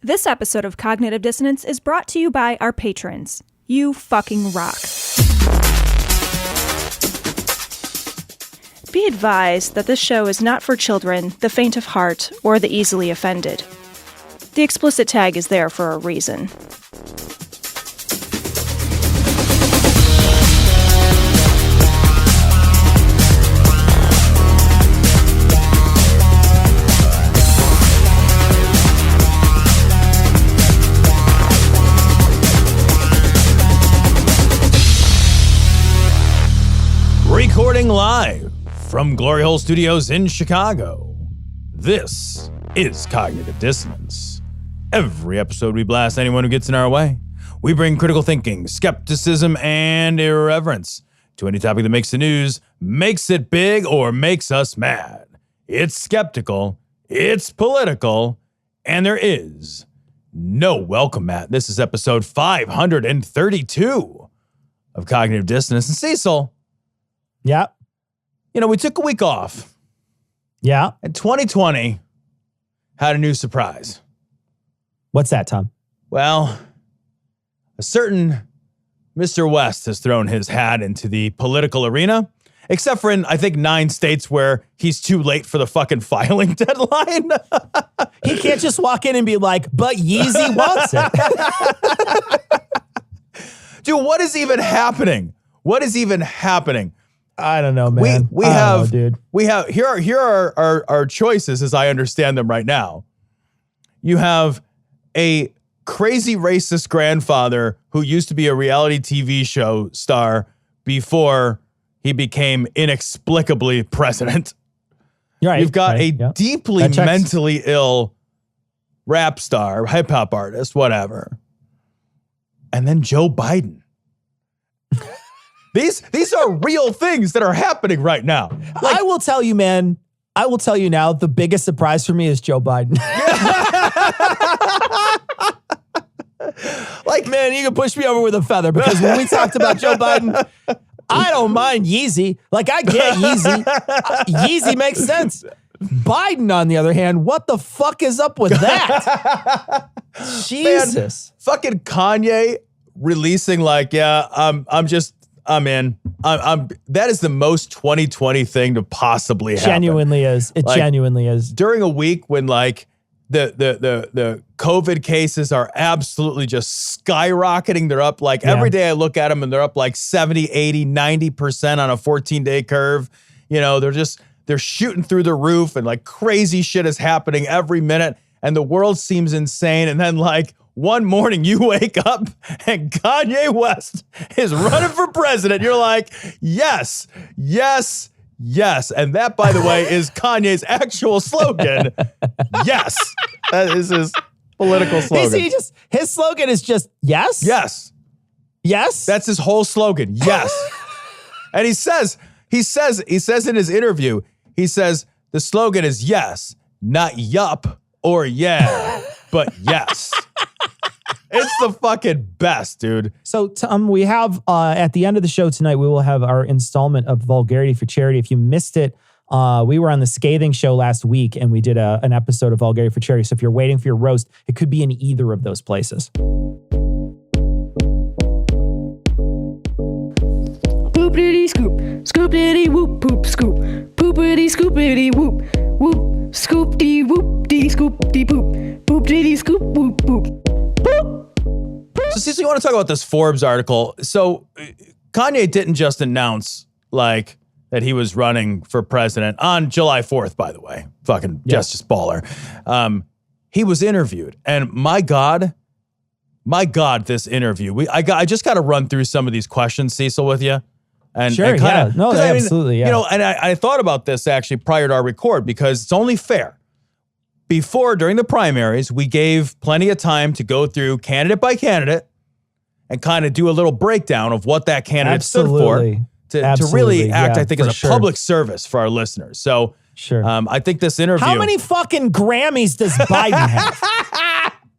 This episode of Cognitive Dissonance is brought to you by our patrons. You fucking rock. Be advised that this show is not for children, the faint of heart, or the easily offended. The explicit tag is there for a reason. Recording live from Glory Hole Studios in Chicago, this is Cognitive Dissonance. Every episode we blast anyone who gets in our way. We bring critical thinking, skepticism, and irreverence to any topic that makes the news, makes it big, or makes us mad. It's skeptical, it's political, and there is no welcome mat. This is episode 532 of Cognitive Dissonance. And Cecil, yeah. You know, we took a week off. Yeah. And 2020 had a new surprise. What's that, Tom? Well, a certain Mr. West has thrown his hat into the political arena, except for in, I think, 9 states where he's too late for the fucking filing deadline. He can't just walk in and be like, but Yeezy wants it. Dude, what is even happening? What is even happening? I don't know, man. We have here are our choices as I understand them right now. You have a crazy racist grandfather who used to be a reality TV show star before he became inexplicably president. Right, You've got a deeply mentally ill rap star, hip hop artist, whatever. And then Joe Biden. These are real things that are happening right now. Like, I will tell you, man. I will tell you now, the biggest surprise for me is Joe Biden. Like, man, you can push me over with a feather because when we talked about Joe Biden, I don't mind Yeezy. Like, I get Yeezy. Yeezy makes sense. Biden, on the other hand, what the fuck is up with that? Jesus. Man, fucking Kanye releasing like, I'm in. That is the most 2020 thing to possibly happen. Genuinely is. It genuinely is. During a week when like the COVID cases are absolutely just skyrocketing. They're up like every day I look at them and they're up like 70, 80, 90% on a 14-day curve. You know, they're shooting through the roof and like crazy shit is happening every minute and the world seems insane. And then like one morning you wake up and Kanye West is running for president. You're like, yes, yes, yes. And that, by the way, is Kanye's actual slogan. Yes. That is his political slogan. His slogan is just yes? Yes. Yes? That's his whole slogan. Yes. And he says in his interview, he says the slogan is yes, not yup or yeah, but yes. It's the fucking best, dude. So, Tom, we have, at the end of the show tonight, we will have our installment of Vulgarity for Charity. If you missed it, we were on the Scathing show last week, and we did an episode of Vulgarity for Charity. So if you're waiting for your roast, it could be in either of those places. Boopity scoop, scoopity whoop poop scoop, poopity scoopity whoop, whoop, scoopty whoopty scoopty poop, poopity scoop whoop poop. So, Cecil, you want to talk about this Forbes article? So, Kanye didn't just announce, like, that he was running for president on July 4th, by the way. Fucking just baller. He was interviewed. And my God, this interview. I just got to run through some of these questions, Cecil, with you. And, sure, and kinda, yeah. No, absolutely, yeah. You know, and I thought about this, actually, prior to our record, because it's only fair. During the primaries, we gave plenty of time to go through candidate by candidate and kind of do a little breakdown of what that candidate stood for to really act, I think, as a public service for our listeners. So I think this interview... How many fucking Grammys does Biden have?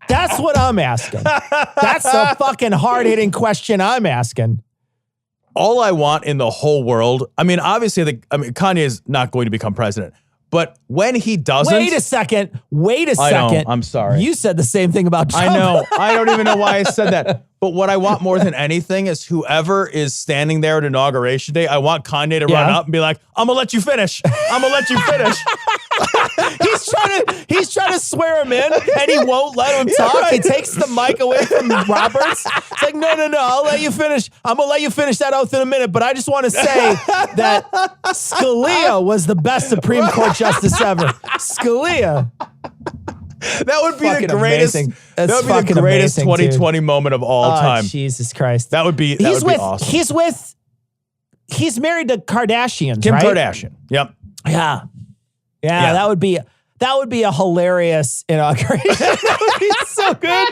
That's what I'm asking. That's a fucking hard-hitting question I'm asking. All I want in the whole world... I mean, obviously, Kanye is not going to become president. But when he doesn't, Wait a second. I know, I'm sorry. You said the same thing about Trump. I know. I don't even know why I said that. But what I want more than anything is whoever is standing there at Inauguration Day, I want Kanye to run up and be like, I'm going to let you finish. I'm going to let you finish. He's trying to swear him in, and he won't let him talk. Right. He takes the mic away from Roberts. It's like, no, I'll let you finish. I'm going to let you finish that oath in a minute. But I just want to say that Scalia was the best Supreme Court justice ever. Scalia. That would be the greatest. That would be the greatest 2020 moment of all time. Jesus Christ. That would be awesome. He's married to Kardashians, Kim right? Kardashian. Yep. Yeah. That would be a hilarious inauguration. That would be so good.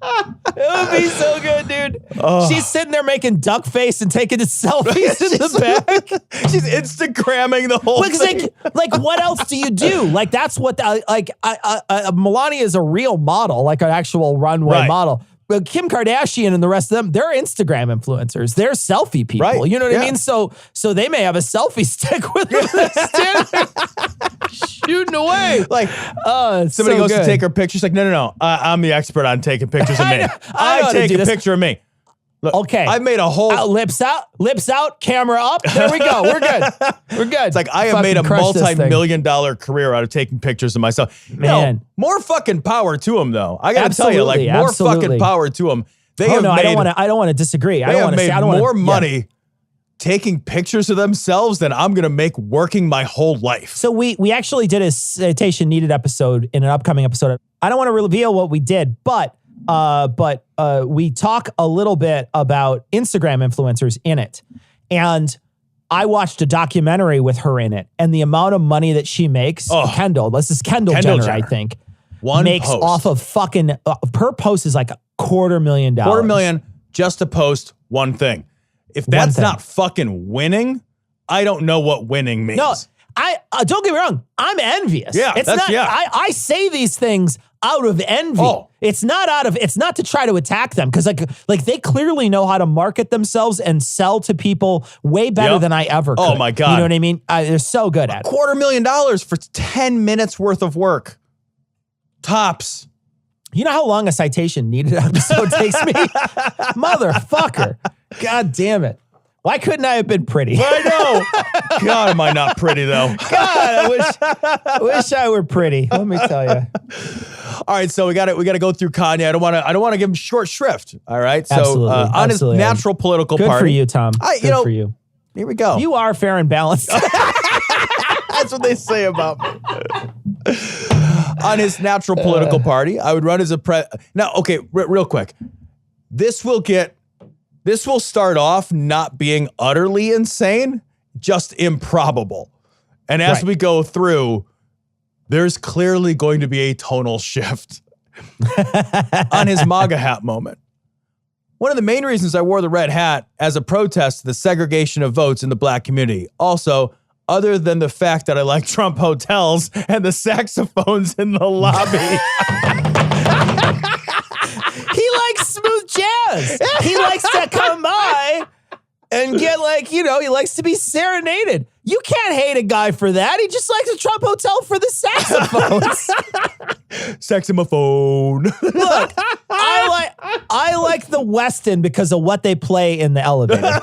It would be so good, dude. She's sitting there making duck face and taking selfies in the back. She's Instagramming the whole thing. Like, what else do you do? Like, that's what, Melania is a real model, like an actual runway model. But Kim Kardashian and the rest of them, they're Instagram influencers. They're selfie people. Right. You know what I mean? So they may have a selfie stick with them shooting away. Like, somebody goes to take her picture. She's like, no. I'm the expert on taking pictures of me. I take a picture of me. Look, okay. I made a whole lips out, camera up. There we go. We're good. It's like I have made a multi-million-dollar career out of taking pictures of myself. Man, more fucking power to them, though. I gotta tell you, like more fucking power to them. I don't want to disagree. I don't made more money taking pictures of themselves than I'm gonna make working my whole life. So we actually did a citation needed episode in an upcoming episode. I don't want to reveal what we did, but we talk a little bit about Instagram influencers in it. And I watched a documentary with her in it, and the amount of money that she makes, Kendall Jenner, I think, makes post off of fucking, per post is like $250,000. $250,000 just to post one thing. If that's not fucking winning, I don't know what winning means. No, I don't get me wrong. I'm envious. Yeah, I say these things out of envy. It's not to try to attack them, because like they clearly know how to market themselves and sell to people way better than I ever could. Oh my God. You know what I mean? They're so good at it. $250,000 for 10 minutes worth of work. Tops. You know how long a citation needed episode takes me? Motherfucker. God damn it. Why couldn't I have been pretty? I know. God, am I not pretty though? God, I wish I were pretty. Let me tell you. All right, so we got to go through Kanye. I don't want to give him short shrift. All right, so absolutely, on his natural political party. Good for you, Tom. Good for you. Here we go. You are fair and balanced. That's what they say about me. On his natural political party, I would run as a Now, okay, real quick. This will start off not being utterly insane, just improbable. And as we go through, there's clearly going to be a tonal shift on his MAGA hat moment. One of the main reasons I wore the red hat as a protest to the segregation of votes in the black community. Also, other than the fact that I like Trump hotels and the saxophones in the lobby. He likes smooth jazz. He likes to come by and get he likes to be serenaded. You can't hate a guy for that. He just likes a Trump hotel for the saxophones. Saxophone. Look, I like the Westin because of what they play in the elevator.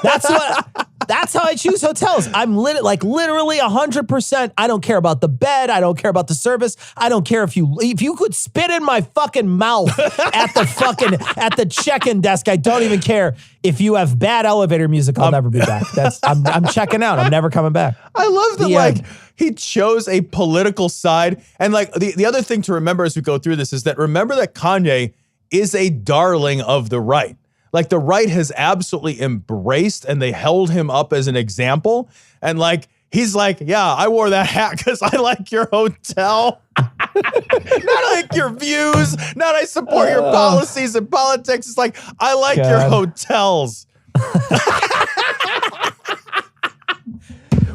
That's how I choose hotels. I'm literally 100%. I don't care about the bed. I don't care about the service. I don't care if you could spit in my fucking mouth at the check-in desk. I don't even care. If you have bad elevator music, I'll never be back. I'm checking out. I'm never coming back. I love that he chose a political side. And the other thing to remember as we go through this is that remember that Kanye is a darling of the right. Like the right has absolutely embraced and they held him up as an example. And he's like, yeah, I wore that hat because I like your hotel. Not like your views. Not I support your policies and politics. It's like, I like your hotels.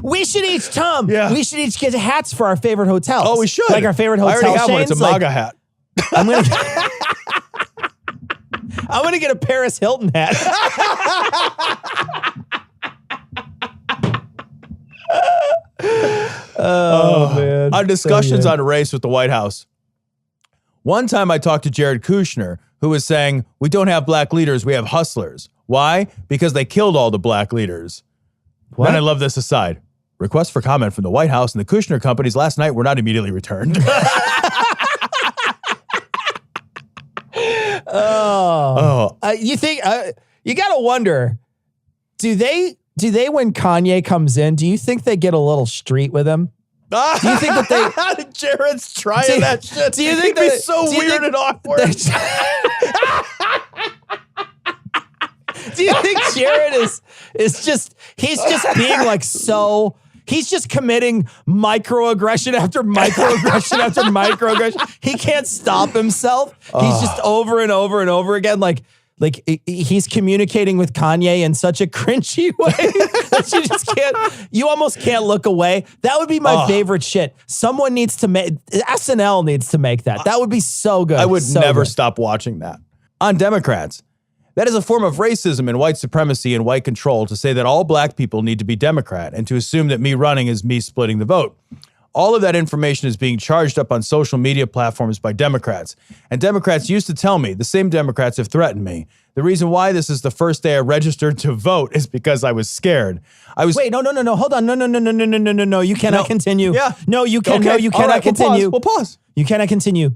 We should each, Tom. Yeah. We should each get hats for our favorite hotels. Oh, we should. Like our favorite hotel I already have one. It's a chains. MAGA hat. I'm gonna get a Paris Hilton hat. Oh man. On discussions on race with the White House. One time I talked to Jared Kushner, who was saying, we don't have black leaders, we have hustlers. Why? Because they killed all the black leaders. What? And I love this aside. Requests for comment from the White House and the Kushner companies last night were not immediately returned. You think you gotta wonder? Do they when Kanye comes in? Do you think they get a little street with him? Do you think that they? Jared's trying that shit. Do you think It'd be that, so weird and awkward? Do you think Jared is just he's just being like so? He's just committing microaggression after microaggression after microaggression. He can't stop himself. He's just over and over and over again. Like he's communicating with Kanye in such a cringy way that you just can't, you almost can't look away. That would be my favorite shit. Someone needs to make, SNL needs to make that. That would be so good. I would so never good. stop watching that. On Democrats, that is a form of racism and white supremacy and white control to say that all black people need to be Democrat and to assume that me running is me splitting the vote. All of that information is being charged up on social media platforms by Democrats. And Democrats used to tell me, the same Democrats have threatened me. The reason why this is the first day I registered to vote is because I was scared. Wait, no, hold on. No. You cannot continue. Yeah. No, you can. Okay. No, you cannot All right, continue. We'll pause. You cannot continue.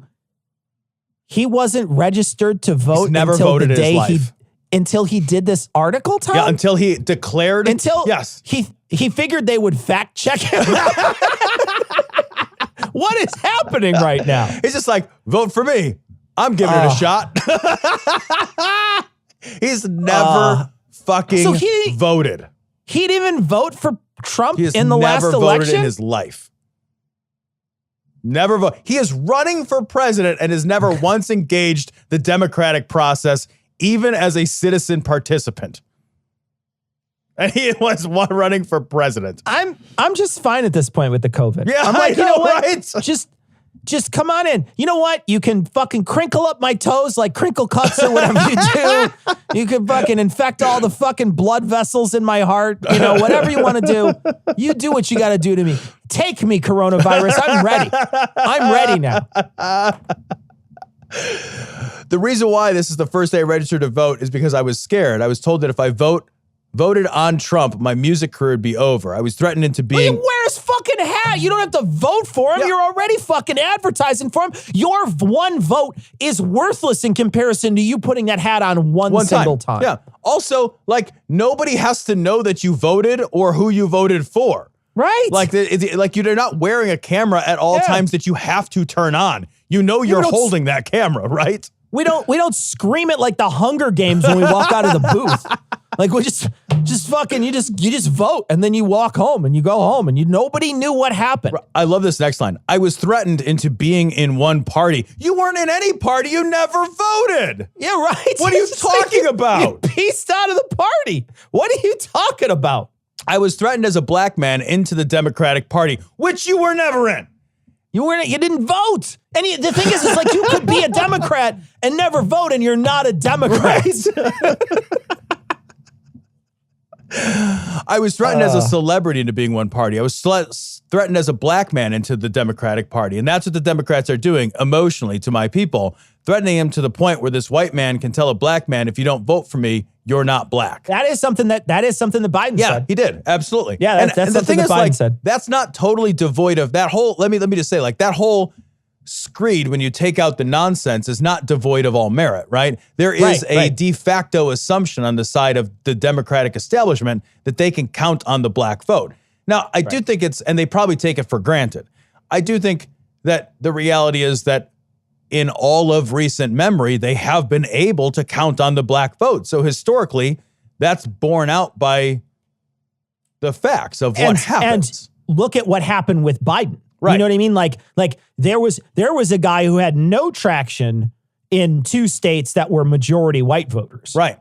He wasn't registered to vote He's never until voted the in his day life. until he did this article, Tom? Yeah, until he declared. Yes. He figured they would fact check him. What is happening right now? He's just like, vote for me. I'm giving it a shot. He's never fucking voted. He didn't even vote for Trump He has in the last never election? voted in his life. Never vote. He is running for president and has never once engaged the democratic process, even as a citizen participant. And he was running for president. I'm just fine at this point with the COVID. Yeah, I'm like, I know, you know what? right? Just come on in. You know what? You can fucking crinkle up my toes like crinkle cuts or whatever you do. You can fucking infect all the fucking blood vessels in my heart. You know, whatever you want to do. You do what you got to do to me. Take me, coronavirus. I'm ready. I'm ready now. The reason why this is the first day I registered to vote is because I was scared. I was told that if I voted on Trump, my music career would be over. I was threatened into being... Well, you wear his fucking hat. You don't have to vote for him. Yeah. You're already fucking advertising for him. Your one vote is worthless in comparison to you putting that hat on one single time. Yeah. Also, like, nobody has to know that you voted or who you voted for. Right. Like, you're not wearing a camera at all times that you have to turn on. You know you're holding that camera, right? We don't scream it like the Hunger Games when we walk out of the booth. Like we just fucking you just vote and then you walk home and you go home and nobody knew what happened. I love this next line. I was threatened into being in one party. You weren't in any party. You never voted. Yeah, right. What are you talking about? You pieced out of the party. What are you talking about? I was threatened as a black man into the Democratic Party, which you were never in. You didn't vote. And the thing is, it's like you could be a Democrat and never vote, and you're not a Democrat. Right. I was threatened as a celebrity into being one party. I was threatened as a black man into the Democratic Party. And that's what the Democrats are doing emotionally to my people, threatening him to the point where this white man can tell a black man, if you don't vote for me, you're not black. That is something that Biden said. Yeah, he did. Absolutely. Yeah, that's the thing that is, Biden like, said. That's not totally devoid of that whole, let me just say, like, that whole screed, when you take out the nonsense, is not devoid of all merit, right? There is a de facto assumption on the side of the Democratic establishment that they can count on the black vote. Now, I do think and they probably take it for granted. I do think that the reality is that in all of recent memory, they have been able to count on the black vote. So historically, that's borne out by the facts of what happens. And look at what happened with Biden. Right. You know what I mean? Like there was a guy who had no traction in 2 states that were majority white voters. Right.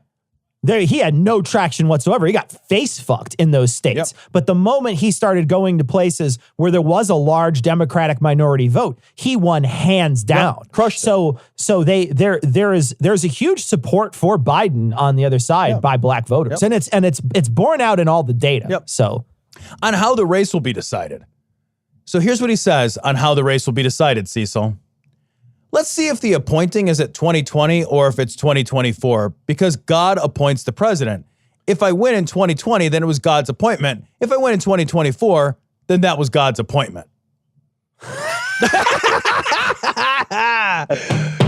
He had no traction whatsoever. He got face fucked in those states. Yep. But the moment he started going to places where there was a large Democratic minority vote, he won hands down. Yep. Crushed it. So there's a huge support for Biden on the other side by black voters. Yep. And it's borne out in all the data. Yep. So on how the race will be decided. So here's what he says on how the race will be decided, Cecil. Let's see if the appointing is at 2020 or if it's 2024, because God appoints the president. If I win in 2020, then it was God's appointment. If I win in 2024, then that was God's appointment.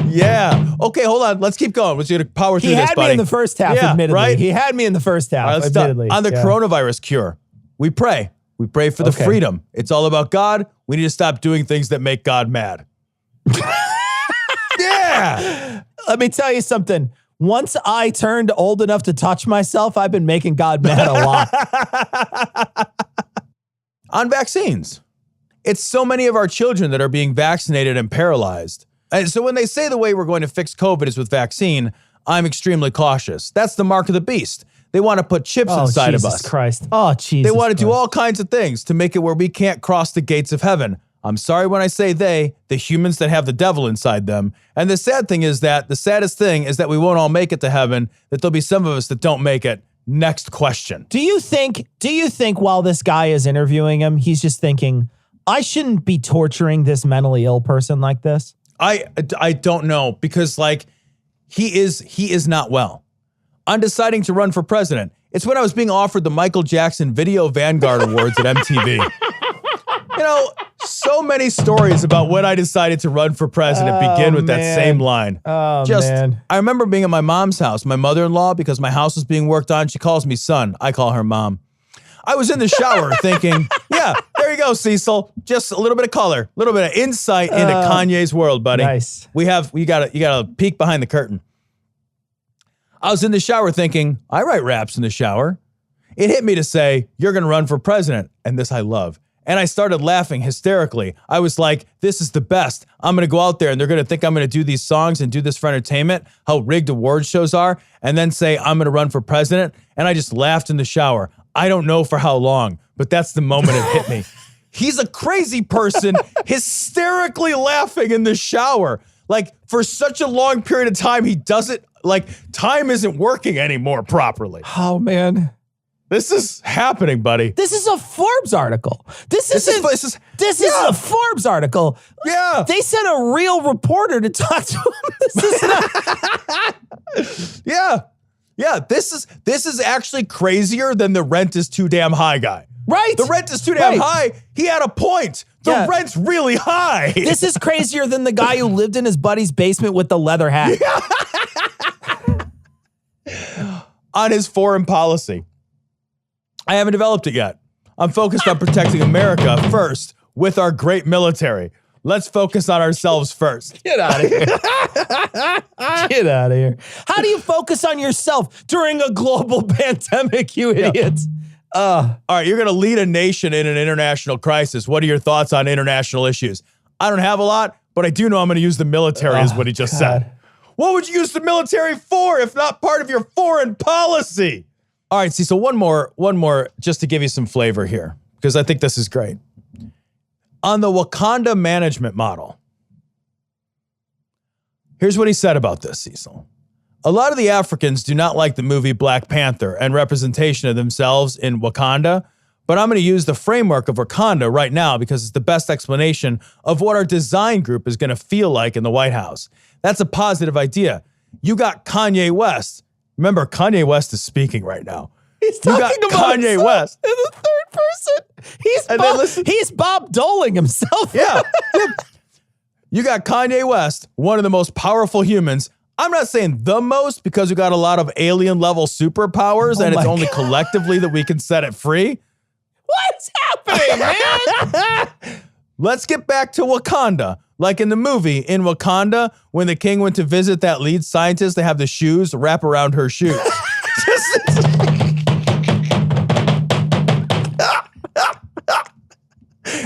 Yeah. Okay, hold on. Let's keep going. Let's get power through He this, had buddy. me in the first half, admittedly. Right? He had me in the first half, All right, let's start. admittedly. On the coronavirus cure, we pray. We pray for the freedom. It's all about God. We need to stop doing things that make God mad. Yeah. Let me tell you something. Once I turned old enough to touch myself, I've been making God mad a lot. On vaccines. It's so many of our children that are being vaccinated and paralyzed. And so when they say the way we're going to fix COVID is with vaccine, I'm extremely cautious. That's the mark of the beast. They want to put chips inside of us. Jesus Christ. Oh, Jesus They want to do Christ. all kinds of things to make it where we can't cross the gates of heaven. I'm sorry when I say they, the humans that have the devil inside them. And the saddest thing is that we won't all make it to heaven, that there'll be some of us that don't make it. Next question. Do you think while this guy is interviewing him, he's just thinking, I shouldn't be torturing this mentally ill person like this? I don't know, because like he is not well. I'm deciding to run for president. It's when I was being offered the Michael Jackson Video Vanguard Awards at MTV. You know, so many stories about when I decided to run for president begin with that same line. Man. I remember being at my mom's house, my mother-in-law, because my house was being worked on. She calls me son. I call her mom. I was in the shower thinking, yeah, there you go, Cecil. Just a little bit of color, a little bit of insight into Kanye's world, buddy. Nice. You got a peek behind the curtain. I was in the shower thinking, I write raps in the shower. It hit me to say, you're going to run for president. And this I love. And I started laughing hysterically. I was like, this is the best. I'm going to go out there and they're going to think I'm going to do these songs and do this for entertainment, how rigged award shows are, and then say I'm going to run for president. And I just laughed in the shower. I don't know for how long, but that's the moment it hit me. He's a crazy person, hysterically laughing in the shower. Like for such a long period of time, he doesn't, like time isn't working anymore properly. Oh, man. This is happening, buddy. This is a Forbes article. This is a Forbes article. Yeah. They sent a real reporter to talk to him. This is not. Yeah. Yeah. This is actually crazier than the rent is too damn high guy. Right. The rent is too damn high. He had a point. The rent's really high. This is crazier than the guy who lived in his buddy's basement with the leather hat. On his foreign policy. I haven't developed it yet. I'm focused on protecting America first with our great military. Let's focus on ourselves first. Get out of here. Get out of here. How do you focus on yourself during a global pandemic, you idiots? All right, you're going to lead a nation in an international crisis. What are your thoughts on international issues? I don't have a lot, but I do know I'm going to use the military is what he just said. What would you use the military for if not part of your foreign policy? All right, see, so one more just to give you some flavor here, because I think this is great. On the Wakanda management model, here's what he said about this, Cecil. A lot of the Africans do not like the movie Black Panther and representation of themselves in Wakanda, but I'm going to use the framework of Wakanda right now because it's the best explanation of what our design group is going to feel like in the White House. That's a positive idea. You got Kanye West. Remember, Kanye West is speaking right now. He's talking about Kanye West in the third person. He's Bob Doling himself. Yeah. You got Kanye West, one of the most powerful humans. I'm not saying the most because we got a lot of alien level superpowers and it's only collectively that we can set it free. What's happening, man? Let's get back to Wakanda. Like in the movie, in Wakanda, when the king went to visit that lead scientist, they have the shoes wrap around her shoes.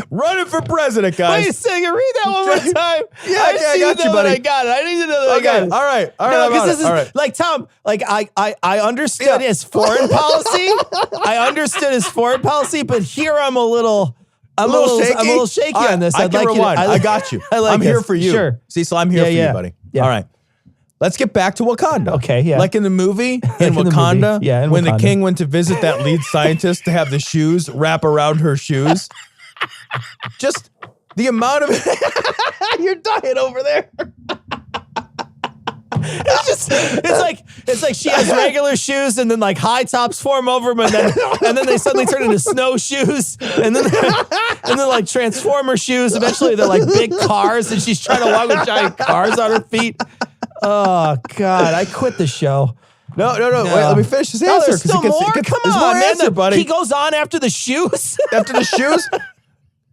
Running for president, guys. Wait a second, read that one more time. Yeah, I got you, buddy. I got it. I need to know that I got it. All right. No, because this is like Tom. Like I understood his foreign policy. I understood his foreign policy, but here I'm a little shaky on this. I'd like rewind. I got you. I'm here for you. Sure. Cecil, I'm here for you, buddy. Yeah. All right. Let's get back to Wakanda. Okay, yeah. Like in the movie, in Wakanda, when the king went to visit that lead scientist to have the shoes wrap around her shoes. Just The amount of you're dying over there. It's like she has regular shoes and then like high tops form over them and then they suddenly turn into snowshoes and then like transformer shoes. Eventually they're like big cars and she's trying to walk with giant cars on her feet. Oh God, I quit the show. No. Wait, let me finish his answer. There's still more? Come on, man. Buddy. He goes on after the shoes. After the shoes?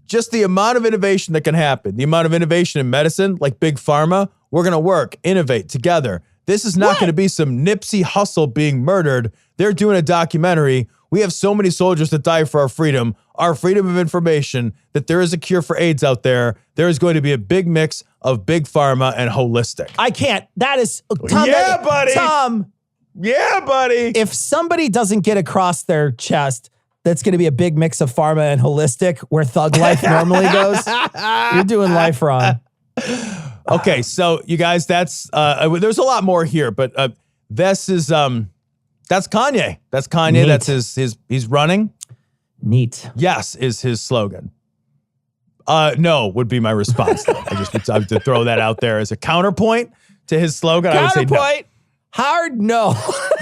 Just the amount of innovation that can happen. The amount of innovation in medicine, like Big Pharma, we're going to work, innovate together. This is not going to be some Nipsey Hussle being murdered. They're doing a documentary. We have so many soldiers that die for our freedom of information, that there is a cure for AIDS out there. There is going to be a big mix of Big Pharma and holistic. I can't. That is... Tom, yeah, buddy. Tom. Yeah, buddy. If somebody doesn't get across their chest, that's going to be a big mix of pharma and holistic, where thug life normally goes, you're doing life wrong. Okay, so you guys, that's there's a lot more here, but this is that's Kanye. That's Kanye. Neat. That's his he's running. Neat. Yes is his slogan. No would be my response. I have to throw that out there as a counterpoint to his slogan. Counterpoint. I would say Hard no.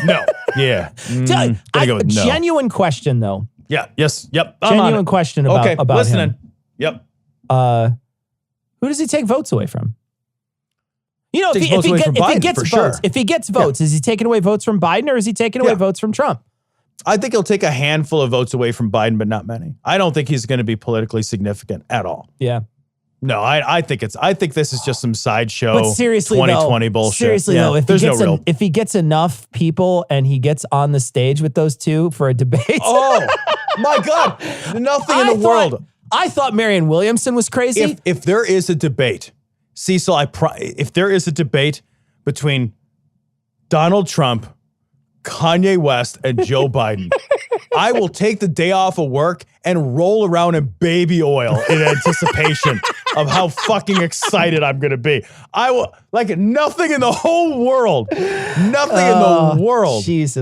no. Yeah. Gonna go with no. Genuine question though. Yeah. Yes. Yep. Genuine question about listening. him. Yep. Who does he take votes away from? You know, if he gets votes, is he taking away votes from Biden or is he taking away votes from Trump? I think he'll take a handful of votes away from Biden, but not many. I don't think he's going to be politically significant at all. Yeah. No, I think this is just some sideshow. But seriously, 2020 bullshit. Seriously though, if he gets enough people and he gets on the stage with those two for a debate. Oh my God. Nothing in the world. I thought Marianne Williamson was crazy. If there is a debate, Cecil, if there is a debate between Donald Trump, Kanye West, and Joe Biden, I will take the day off of work and roll around in baby oil in anticipation of how fucking excited I'm going to be. I will, like, nothing in the whole world,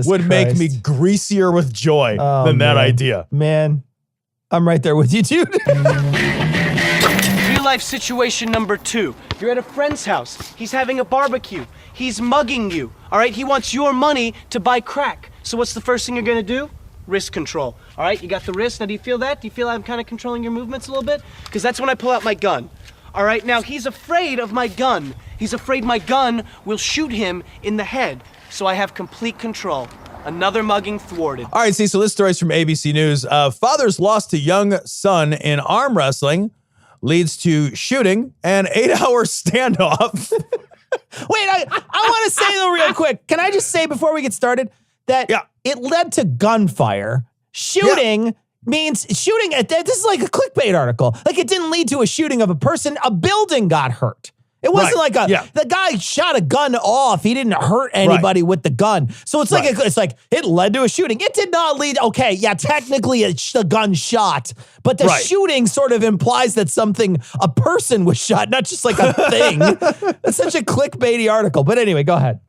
would make me greasier with joy than that idea. Man, I'm right there with you, dude. Real life situation number 2. You're at a friend's house. He's having a barbecue. He's mugging you. All right, he wants your money to buy crack. So what's the first thing you're gonna do? Wrist control. All right, you got the wrist. Now, do you feel that? Do you feel I'm kind of controlling your movements a little bit? Because that's when I pull out my gun. All right, now he's afraid of my gun. He's afraid my gun will shoot him in the head. So I have complete control. Another mugging thwarted. All right, see, so this story's from ABC News. Father's lost to young son in arm wrestling leads to shooting and 8-hour standoff. Wait, I want to say though real quick. Can I just say before we get started that it led to gunfire. Shooting means shooting. This is like a clickbait article. Like it didn't lead to a shooting of a person. A building got hurt. It wasn't like the guy shot a gun off. He didn't hurt anybody with the gun. So it's like it led to a shooting. It did not lead. Okay, yeah, technically a gun shot, but the shooting sort of implies that a person was shot, not just like a thing. It's such a clickbaity article. But anyway, go ahead.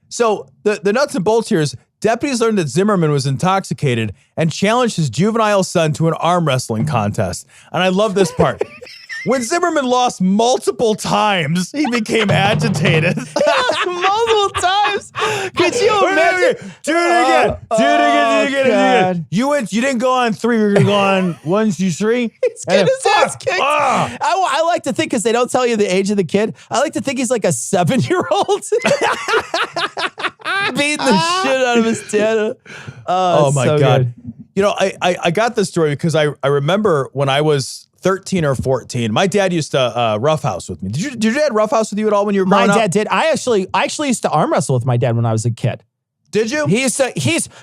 So the nuts and bolts here is deputies learned that Zimmerman was intoxicated and challenged his juvenile son to an arm wrestling contest. And I love this part. When Zimmerman lost multiple times, he became agitated. Multiple times? Could you imagine? Do it again. You didn't go on 3. You're going to go on 1, 2, 3. He's getting his ass kicked. I like to think, because they don't tell you the age of the kid, I like to think he's like a 7-year-old. Beating the shit out of his dad. Oh my God. Good. You know, I got this story because I remember when I was 13 or 14. My dad used to roughhouse with me. Did your dad roughhouse with you at all when you were growing up? My dad did. I actually used to arm wrestle with my dad when I was a kid. Did you?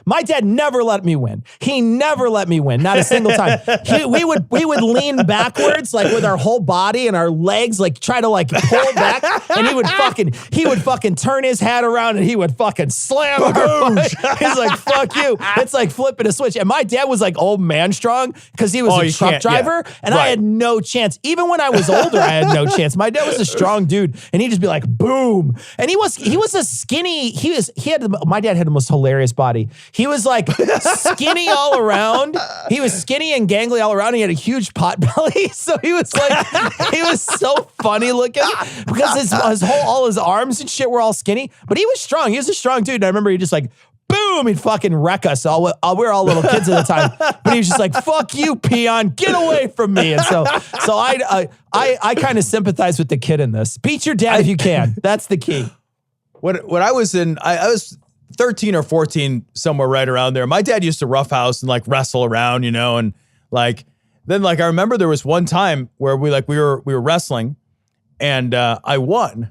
My dad never let me win. He never let me win, not a single time. We would lean backwards, like with our whole body and our legs, like try to like pull back, and he would fucking turn his hat around and he would fucking slam our face. He's like, fuck you. It's like flipping a switch. And my dad was like old man strong because he was a truck driver, and I had no chance. Even when I was older, I had no chance. My dad was a strong dude, and he'd just be like, boom. And he was a skinny. My dad dad had the most hilarious body. He was like skinny all around. He was skinny and gangly all around. He had a huge pot belly. So he was so funny looking because all his arms and shit were all skinny, but he was strong. He was a strong dude. And I remember he just like, boom, he'd fucking wreck us. We were all little kids at the time, but he was just like, fuck you, peon, get away from me. And so I kind of sympathize with the kid in this. Beat your dad if you can. That's the key. When I was I was 13 or 14, somewhere right around there. My dad used to roughhouse and like wrestle around, and like, then like, I remember there was one time where we were wrestling and I won.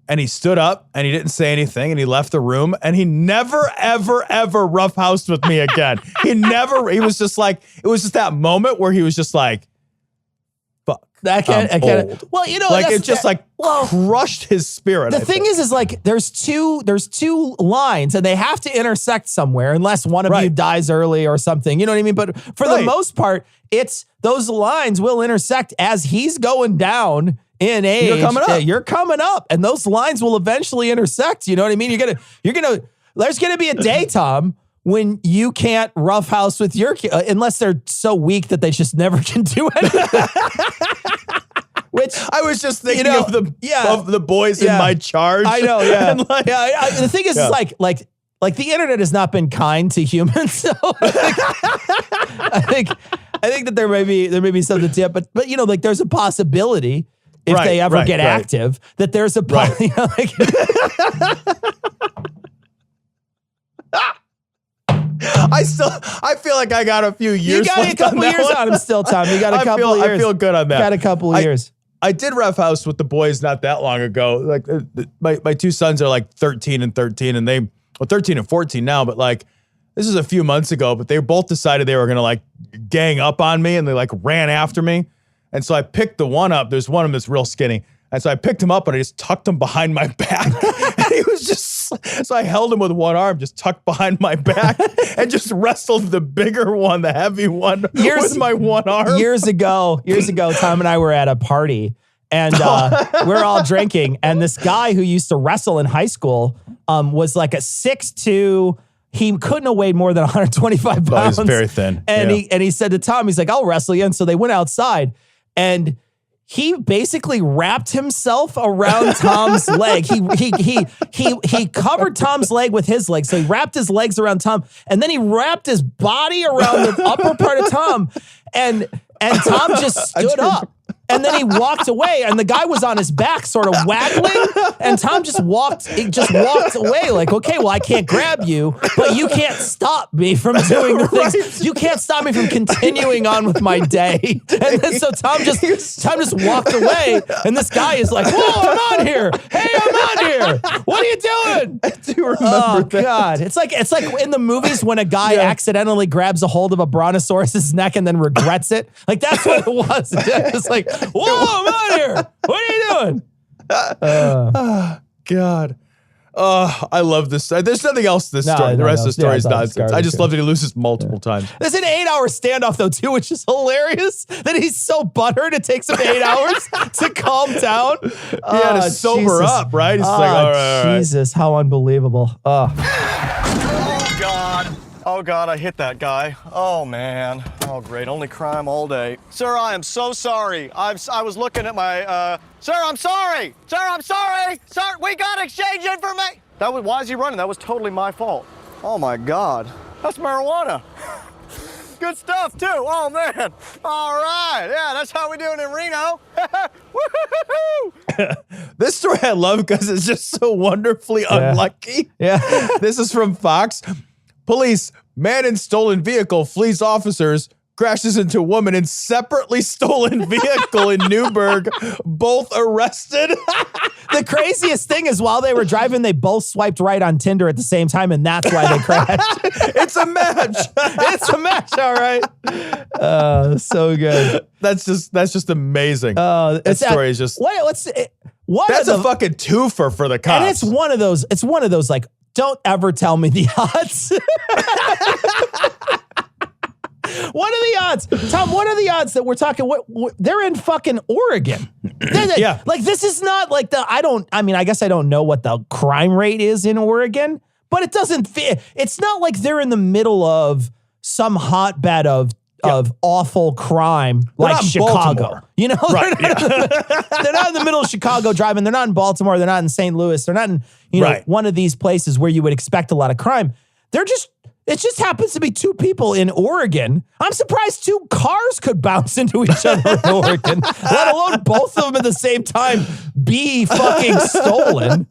And he stood up and he didn't say anything and he left the room and he never, ever, ever roughhoused with me again. He was just like, it was just that moment where he was just like, fuck. Old. Well, like it just crushed his spirit. The thing is like there's two lines and they have to intersect somewhere unless one of you dies early or something. You know what I mean? But for the most part, it's those lines will intersect as he's going down in age. You're coming up, and those lines will eventually intersect. You know what I mean? There's gonna be a day, Tom, when you can't roughhouse with your kid unless they're so weak that they just never can do anything. Which I was just thinking of the boys in my charge. I know, yeah. The thing is, like the internet has not been kind to humans. So I think that there may be something to it, but like there's a possibility if they ever get active that there's a I feel like I got a few years. You got a couple years on him still, Tom. You got a couple of years. I feel good on that. Got a couple of years. I did roughhouse with the boys not that long ago. Like my two sons are like 13 and 13 and 13 and 14 now, but like this is a few months ago, but they both decided they were going to like gang up on me and they like ran after me. And so I picked the one up. There's one of them that's real skinny. And so I picked him up and I just tucked him behind my back. And he was so I held him with one arm, just tucked behind my back and just wrestled the bigger one, the heavy one with my one arm. Years ago, Tom and I were at a party and we're all drinking. And this guy who used to wrestle in high school was like a 6'2". He couldn't have weighed more than 125 pounds. Oh, he's very thin. And he said to Tom, he's like, I'll wrestle you. And so they went outside and he basically wrapped himself around Tom's leg. He covered Tom's leg with his leg. So he wrapped his legs around Tom and then he wrapped his body around the upper part of Tom. And Tom just stood up. And then he walked away, and the guy was on his back, sort of waggling. And Tom just walked away, like, okay, well, I can't grab you, but you can't stop me from doing the things. You can't stop me from continuing on with my day. And then so Tom just walked away, and this guy is like, whoa, I'm on here. Hey, I'm on here. What are you doing? I do remember that. God, it's like in the movies when a guy accidentally grabs a hold of a brontosaurus's neck and then regrets it. Like that's what it was. It's like, whoa, I'm on here. What are you doing? God. I love this. There's nothing else to this story. The rest of the story is nonsense. I just love that he loses multiple times. There's an 8-hour standoff, though, too, which is hilarious that he's so butthurt it takes him 8 hours to calm down. He had to sober up, right? He's like, all right. Jesus, how unbelievable. Oh, God, I hit that guy. Oh, man. Oh, great. Only crime all day. Sir, I am so sorry. I was looking at my, Sir, I'm sorry. Sir, I'm sorry. Sir, we got to exchange information. Why is he running? That was totally my fault. Oh, my God. That's marijuana. Good stuff, too. Oh, man. All right. Yeah, that's how we doing in Reno. Woo-hoo-hoo-hoo. This story I love because it's just so wonderfully unlucky. Yeah. This is from Fox. Police, man in stolen vehicle flees officers, crashes into woman in separately stolen vehicle in Newberg, both arrested. The craziest thing is while they were driving, they both swiped right on Tinder at the same time, and that's why they crashed. It's a match. It's a match, all right. So good. That's just amazing. That story is just... That's a fucking twofer for the cops. And it's one of those like, don't ever tell me the odds. What are the odds? Tom, what are the odds that we're talking, they're in fucking Oregon. Like, this is not like I guess I don't know what the crime rate is in Oregon, But it doesn't fit. It's not like they're in the middle of some hotbed of awful crime like Chicago. Baltimore. You know, Right, they're not in the middle of Chicago driving. They're not in Baltimore. They're not in St. Louis. They're not in, one of these places where you would expect a lot of crime. It just happens to be two people in Oregon. I'm surprised two cars could bounce into each other in Oregon, let alone both of them at the same time be fucking stolen.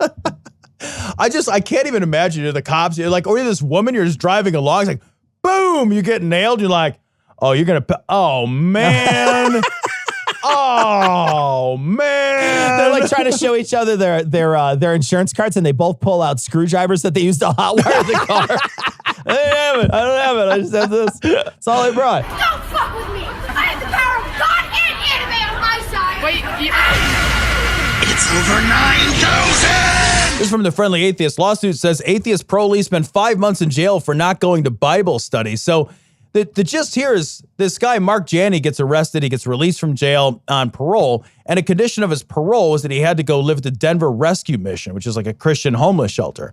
I can't even imagine. You're the cops. You're like, or you're this woman. You're just driving along. It's like, boom, you get nailed. You're like, oh, you're gonna. Oh man. Oh man. They're like trying to show each other their insurance cards, and they both pull out screwdrivers that they used to hotwire the car. I don't have it. I just have this. That's all I brought. Don't fuck with me! I have the power of God and anime on my side! Wait, It's over 9,000! This is from the Friendly Atheist. Lawsuit says atheist Parolee spent 5 months in jail for not going to Bible study. So the gist here is this guy, Mark Janney, gets arrested. He gets released from jail on parole. And a condition of his parole was that he had to go live at the Denver Rescue Mission, which is like a Christian homeless shelter.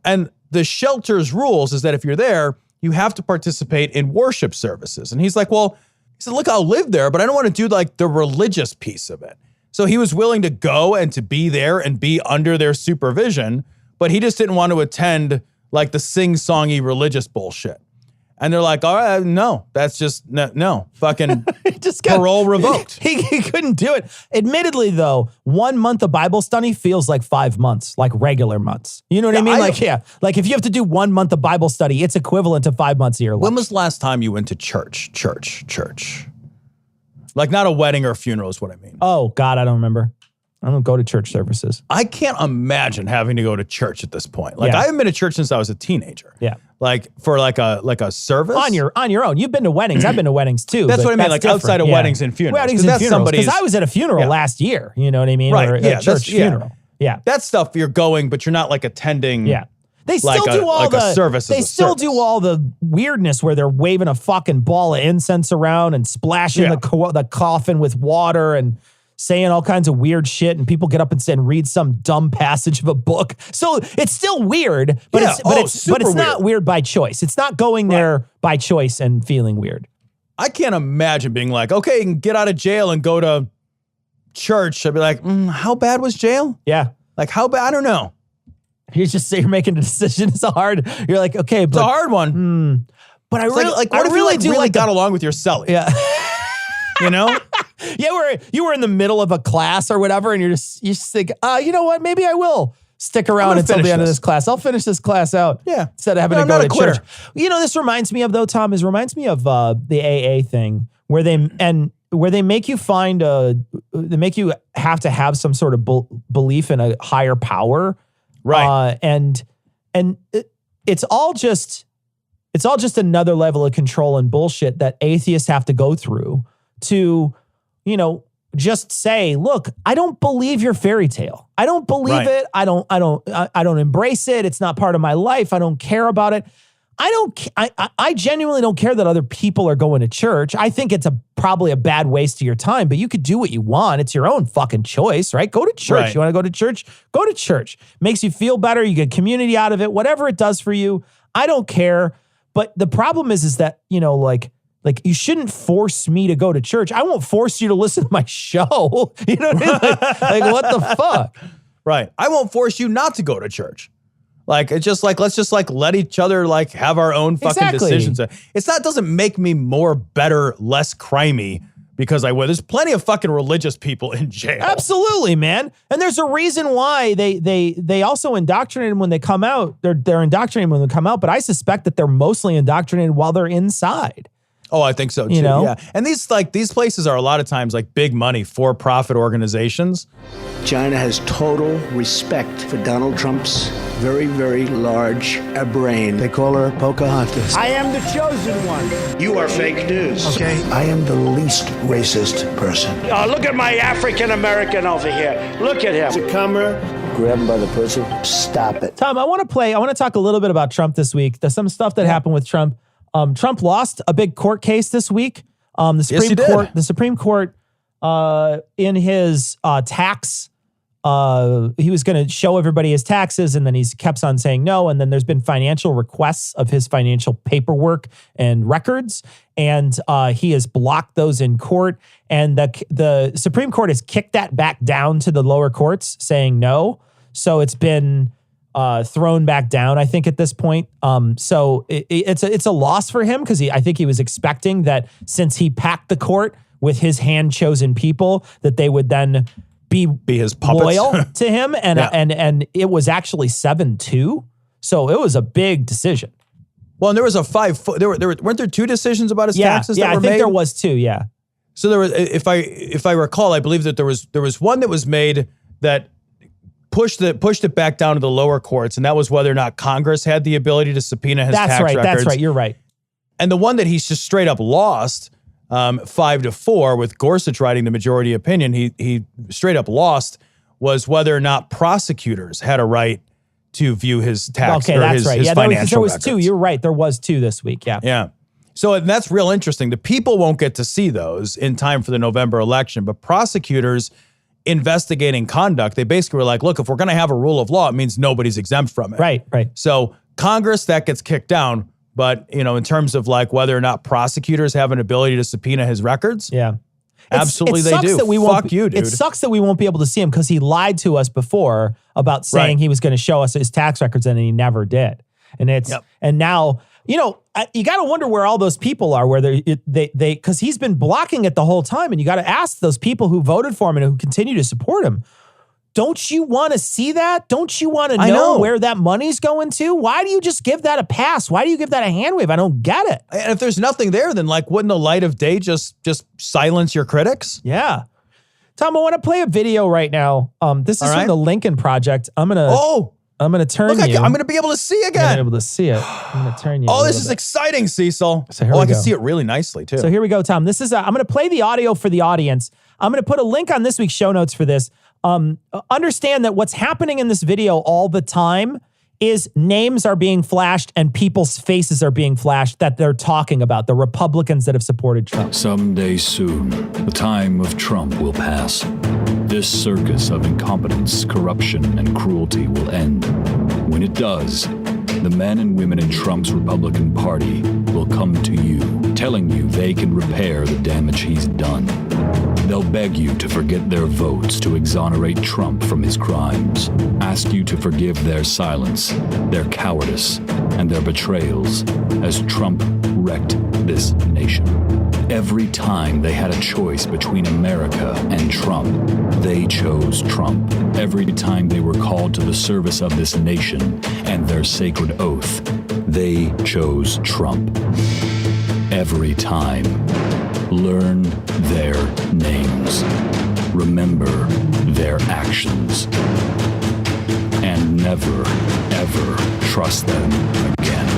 And the shelter's rules is that if you're there, you have to participate in worship services. And he's like, well, he said, look, I'll live there, but I don't want to do like the religious piece of it. So he was willing to go and to be there and be under their supervision, but he just didn't want to attend like the sing-songy religious bullshit. And they're like, all right, no, that's just, no, fucking parole revoked. He couldn't do it. Admittedly, though, 1 month of Bible study feels like 5 months, like regular months. You know what I mean? Like if you have to do 1 month of Bible study, it's equivalent to 5 months of your life. When was the last time you went to church? Like not a wedding or a funeral is what I mean. Oh, God, I don't remember. I don't go to church services. I can't imagine having to go to church at this point. Like I haven't been to church since I was a teenager. Yeah. Like for like a service. On your own. You've been to weddings. I've been to weddings too. That's what I mean. Like different. outside of weddings and funerals. Weddings and funerals. Because I was at a funeral last year. You know what I mean? Right. Or a church funeral. Yeah. That stuff you're going, but you're not like attending. Yeah. They still like do all the service. They still do all the weirdness where they're waving a fucking ball of incense around and splashing the coffin with water and saying all kinds of weird shit, and people get up and read some dumb passage of a book. So it's still weird, but it's not weird by choice. It's not going there by choice and feeling weird. I can't imagine being like, okay, you can get out of jail and go to church. I'd be like, how bad was jail? Yeah. Like how bad? I don't know. You just say you're making a decision. It's you're like, okay, but it's a hard one. But I really like, what if you really got along with your cellie? Yeah. You know? Yeah, where you were in the middle of a class or whatever, and you just think, you know what? Maybe I will stick around until the end of this class. I'll finish this class out. Yeah. Instead of having to go to church. You know, this reminds me of though, Tom. It reminds me of the AA thing where they make you they make you have to have some sort of belief in a higher power, right? And it's all just another level of control and bullshit that atheists have to go through to, just say, look, I don't believe your fairy tale. I don't believe it. I don't embrace it. It's not part of my life. I don't care about it. I genuinely don't care that other people are going to church. I think it's probably a bad waste of your time, but you could do what you want. It's your own fucking choice, right? Go to church. Right. You want to go to church? Go to church. Makes you feel better. You get community out of it. Whatever it does for you, I don't care. But the problem is that, like you shouldn't force me to go to church. I won't force you to listen to my show. You know what I mean? Like what the fuck? Right. I won't force you not to go to church. Like, it's just like, let's just like let each other like have our own fucking decisions. Doesn't make me more, better, less crimey because I will. There's plenty of fucking religious people in jail. Absolutely, man. And there's a reason why they also indoctrinate them when they come out. They're indoctrinated when they come out, but I suspect that they're mostly indoctrinated while they're inside. Oh, I think so too. Yeah. And these places are a lot of times like big money for-profit organizations. China has total respect for Donald Trump's very, very large brain. They call her Pocahontas. I am the chosen one. You are fake news. Okay, I am the least racist person. Look at my African American over here. Look at him. The camera. Grab him by the pussy. Stop it. Tom, I want to talk a little bit about Trump this week. There's some stuff that happened with Trump. Trump lost a big court case this week. The Supreme Court, in his tax he was going to show everybody his taxes, and then he's kept on saying no. And then there's been financial requests of his financial paperwork and records, and he has blocked those in court. And the Supreme Court has kicked that back down to the lower courts, saying no. So it's been thrown back down, I think, at this point. So it's a loss for him, because I think he was expecting that since he packed the court with his hand-chosen people, that they would then be his puppets. Loyal to him, and it was actually 7-2, so it was a big decision. Well, and there was a 5-4. Weren't there 2 decisions about his taxes? Yeah, that were I think made? there was 2. Yeah. So there was, if I recall, I believe that there was one that was made that pushed it back down to the lower courts, and that was whether or not Congress had the ability to subpoena his tax records. That's right. You're right. And the one that he's just straight up lost. 5-4 with Gorsuch writing the majority opinion, he straight up lost, was whether or not prosecutors had a right to view his tax or his financial there was records. 2. You're right. There was 2 this week. Yeah. Yeah. So that's real interesting. The people won't get to see those in time for the November election, but prosecutors investigating conduct, they basically were like, look, if we're going to have a rule of law, it means nobody's exempt from it. Right. So Congress, that gets kicked down. But, in terms of like whether or not prosecutors have an ability to subpoena his records. Yeah. Absolutely they do. Fuck you, dude. It sucks that we won't be able to see him, because he lied to us before about saying he was going to show us his tax records, and he never did. And and now, you got to wonder where all those people are, where they because he's been blocking it the whole time. And you got to ask those people who voted for him and who continue to support him. Don't you want to see that? Don't you want to know where that money's going to? Why do you just give that a pass? Why do you give that a hand wave? I don't get it. And if there's nothing there, then like, wouldn't the light of day just silence your critics? Yeah. Tom, I want to play a video right now. This is from the Lincoln Project. I'm gonna turn you. I'm gonna be able to see again. You're gonna be able to see it. I'm gonna turn you. Oh, this is exciting, Cecil. So here we I can go. see it really nicely too. So here we go, Tom. This is I'm gonna play the audio for the audience. I'm gonna put a link on this week's show notes for this. Understand that what's happening in this video all the time is names are being flashed and people's faces are being flashed that they're talking about, the Republicans that have supported Trump. Someday soon, the time of Trump will pass. This circus of incompetence, corruption, and cruelty will end. When it does, the men and women in Trump's Republican Party will come to you, telling you they can repair the damage he's done. They'll beg you to forget their votes to exonerate Trump from his crimes, ask you to forgive their silence, their cowardice, and their betrayals as Trump wrecked this nation. Every time they had a choice between America and Trump, they chose Trump. Every time they were called to the service of this nation and their sacred oath, they chose Trump. Every time. Learn their names. Remember their actions. And never, ever trust them again.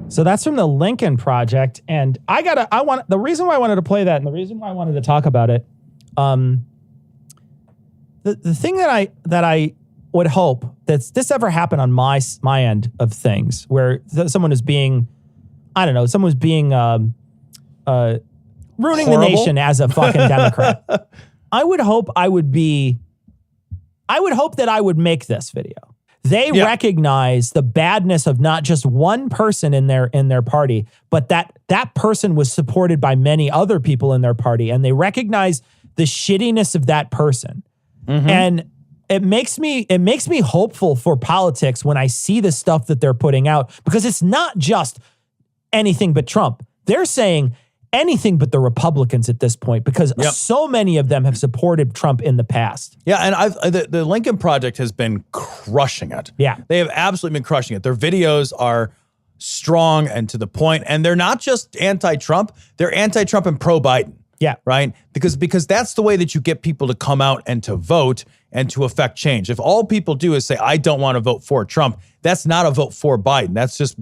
So that's from the Lincoln Project. And the reason why I wanted to play that and the reason why I wanted to talk about it, the thing that I would hope that this ever happened on my end of things, where someone is being, someone's being, ruining horrible? the nation as a fucking Democrat. I would hope that I would make this video. They recognize the badness of not just one person in their party, but that person was supported by many other people in their party, and they recognize the shittiness of that person. Mm-hmm. And it makes me hopeful for politics when I see the stuff that they're putting out, because it's not just anything but Trump. They're saying anything but the Republicans at this point, because so many of them have supported Trump in the past. Yeah, and the Lincoln Project has been crushing it. Yeah. They have absolutely been crushing it. Their videos are strong and to the point, and they're not just anti-Trump, they're anti-Trump and pro-Biden. Yeah. Right? Because that's the way that you get people to come out and to vote and to affect change. If all people do is say, I don't want to vote for Trump, that's not a vote for Biden.